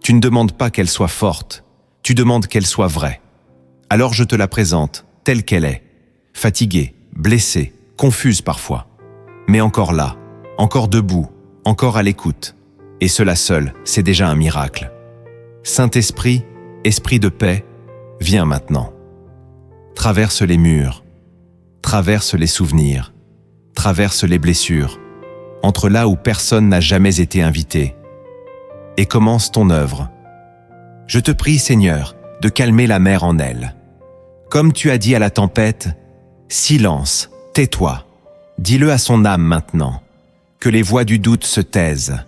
tu ne demandes pas qu'elle soit forte, tu demandes qu'elle soit vraie. Alors je te la présente, telle qu'elle est, fatiguée, blessée, confuse parfois, mais encore là, encore debout, encore à l'écoute. Et cela seul, c'est déjà un miracle. Saint-Esprit, Esprit de paix, viens maintenant. Traverse les murs, traverse les souvenirs, traverse les blessures, entre là où personne n'a jamais été invité, et commence ton œuvre. Je te prie, Seigneur, de calmer la mer en elle. Comme tu as dit à la tempête, silence, tais-toi. Dis-le à son âme maintenant, que les voix du doute se taisent,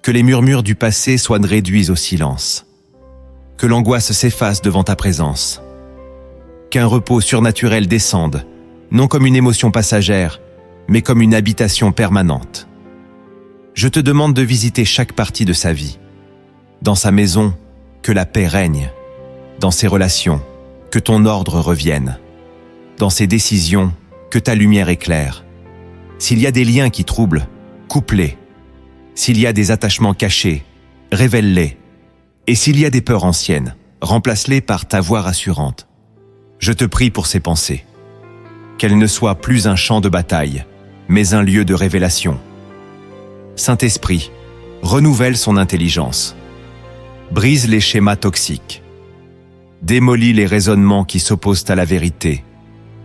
que les murmures du passé soient réduits au silence, que l'angoisse s'efface devant ta présence, qu'un repos surnaturel descende, non comme une émotion passagère, mais comme une habitation permanente. Je te demande de visiter chaque partie de sa vie. Dans sa maison, que la paix règne. Dans ses relations, que ton ordre revienne. Dans ses décisions, que ta lumière éclaire. S'il y a des liens qui troublent, coupe-les. S'il y a des attachements cachés, révèle-les. Et s'il y a des peurs anciennes, remplace-les par ta voix rassurante. Je te prie pour ces pensées. Qu'elles ne soient plus un champ de bataille, mais un lieu de révélation. Saint-Esprit, renouvelle son intelligence. Brise les schémas toxiques. Démolis les raisonnements qui s'opposent à la vérité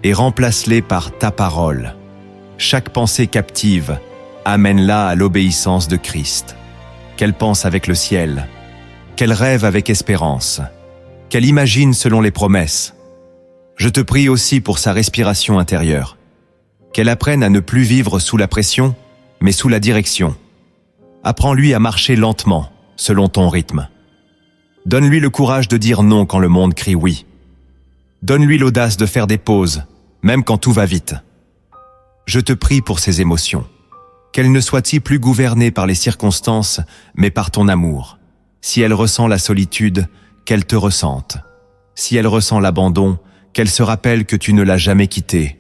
et remplace-les par ta parole. Chaque pensée captive, amène-la à l'obéissance de Christ. Qu'elle pense avec le ciel, qu'elle rêve avec espérance, qu'elle imagine selon les promesses. Je te prie aussi pour sa respiration intérieure, qu'elle apprenne à ne plus vivre sous la pression, mais sous la direction. Apprends-lui à marcher lentement, selon ton rythme. Donne-lui le courage de dire non quand le monde crie oui. Donne-lui l'audace de faire des pauses, même quand tout va vite. Je te prie pour ses émotions, qu'elles ne soient-ils plus gouvernées par les circonstances, mais par ton amour. Si elle ressent la solitude, qu'elle te ressente. Si elle ressent l'abandon, qu'elle se rappelle que tu ne l'as jamais quittée.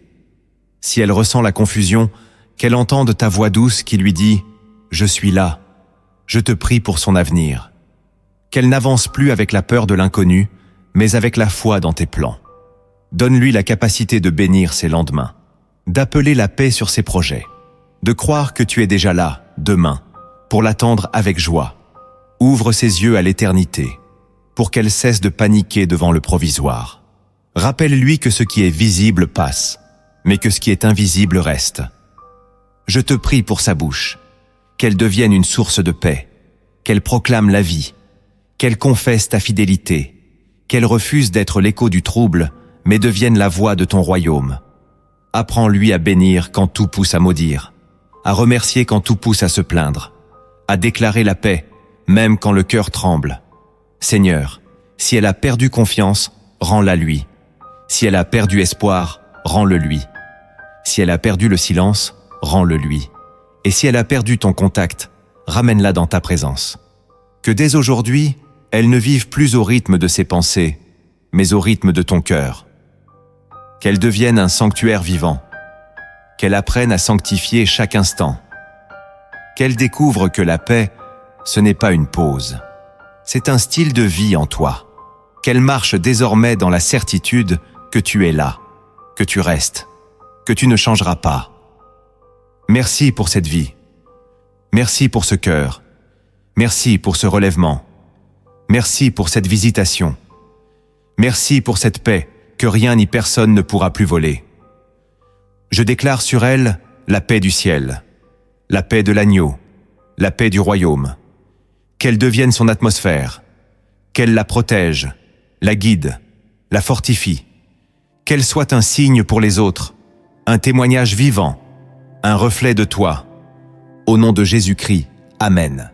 Si elle ressent la confusion, qu'elle entende ta voix douce qui lui dit « Je suis là, je te prie pour son avenir ». Qu'elle n'avance plus avec la peur de l'inconnu, mais avec la foi dans tes plans. Donne-lui la capacité de bénir ses lendemains, d'appeler la paix sur ses projets, de croire que tu es déjà là, demain, pour l'attendre avec joie. Ouvre ses yeux à l'éternité, pour qu'elle cesse de paniquer devant le provisoire. Rappelle-lui que ce qui est visible passe, mais que ce qui est invisible reste. Je te prie pour sa bouche, qu'elle devienne une source de paix, qu'elle proclame la vie, qu'elle confesse ta fidélité, qu'elle refuse d'être l'écho du trouble, mais devienne la voix de ton royaume. Apprends-lui à bénir quand tout pousse à maudire, à remercier quand tout pousse à se plaindre, à déclarer la paix, même quand le cœur tremble. Seigneur, si elle a perdu confiance, rends-la lui. Si elle a perdu espoir, rends-le lui. Si elle a perdu le silence, rends-le lui. Et si elle a perdu ton contact, ramène-la dans ta présence. Que dès aujourd'hui, elle ne vive plus au rythme de ses pensées, mais au rythme de ton cœur. qu'elle devienne un sanctuaire vivant, qu'elle apprenne à sanctifier chaque instant, qu'elle découvre que la paix, ce n'est pas une pause, c'est un style de vie en toi, qu'elle marche désormais dans la certitude que tu es là, que tu restes, que tu ne changeras pas. Merci pour cette vie. Merci pour ce cœur. Merci pour ce relèvement. Merci pour cette visitation. Merci pour cette paix que rien ni personne ne pourra plus voler. Je déclare sur elle la paix du ciel, la paix de l'agneau, la paix du royaume. Qu'elle devienne son atmosphère, qu'elle la protège, la guide, la fortifie, qu'elle soit un signe pour les autres, un témoignage vivant, un reflet de toi. Au nom de Jésus-Christ, Amen.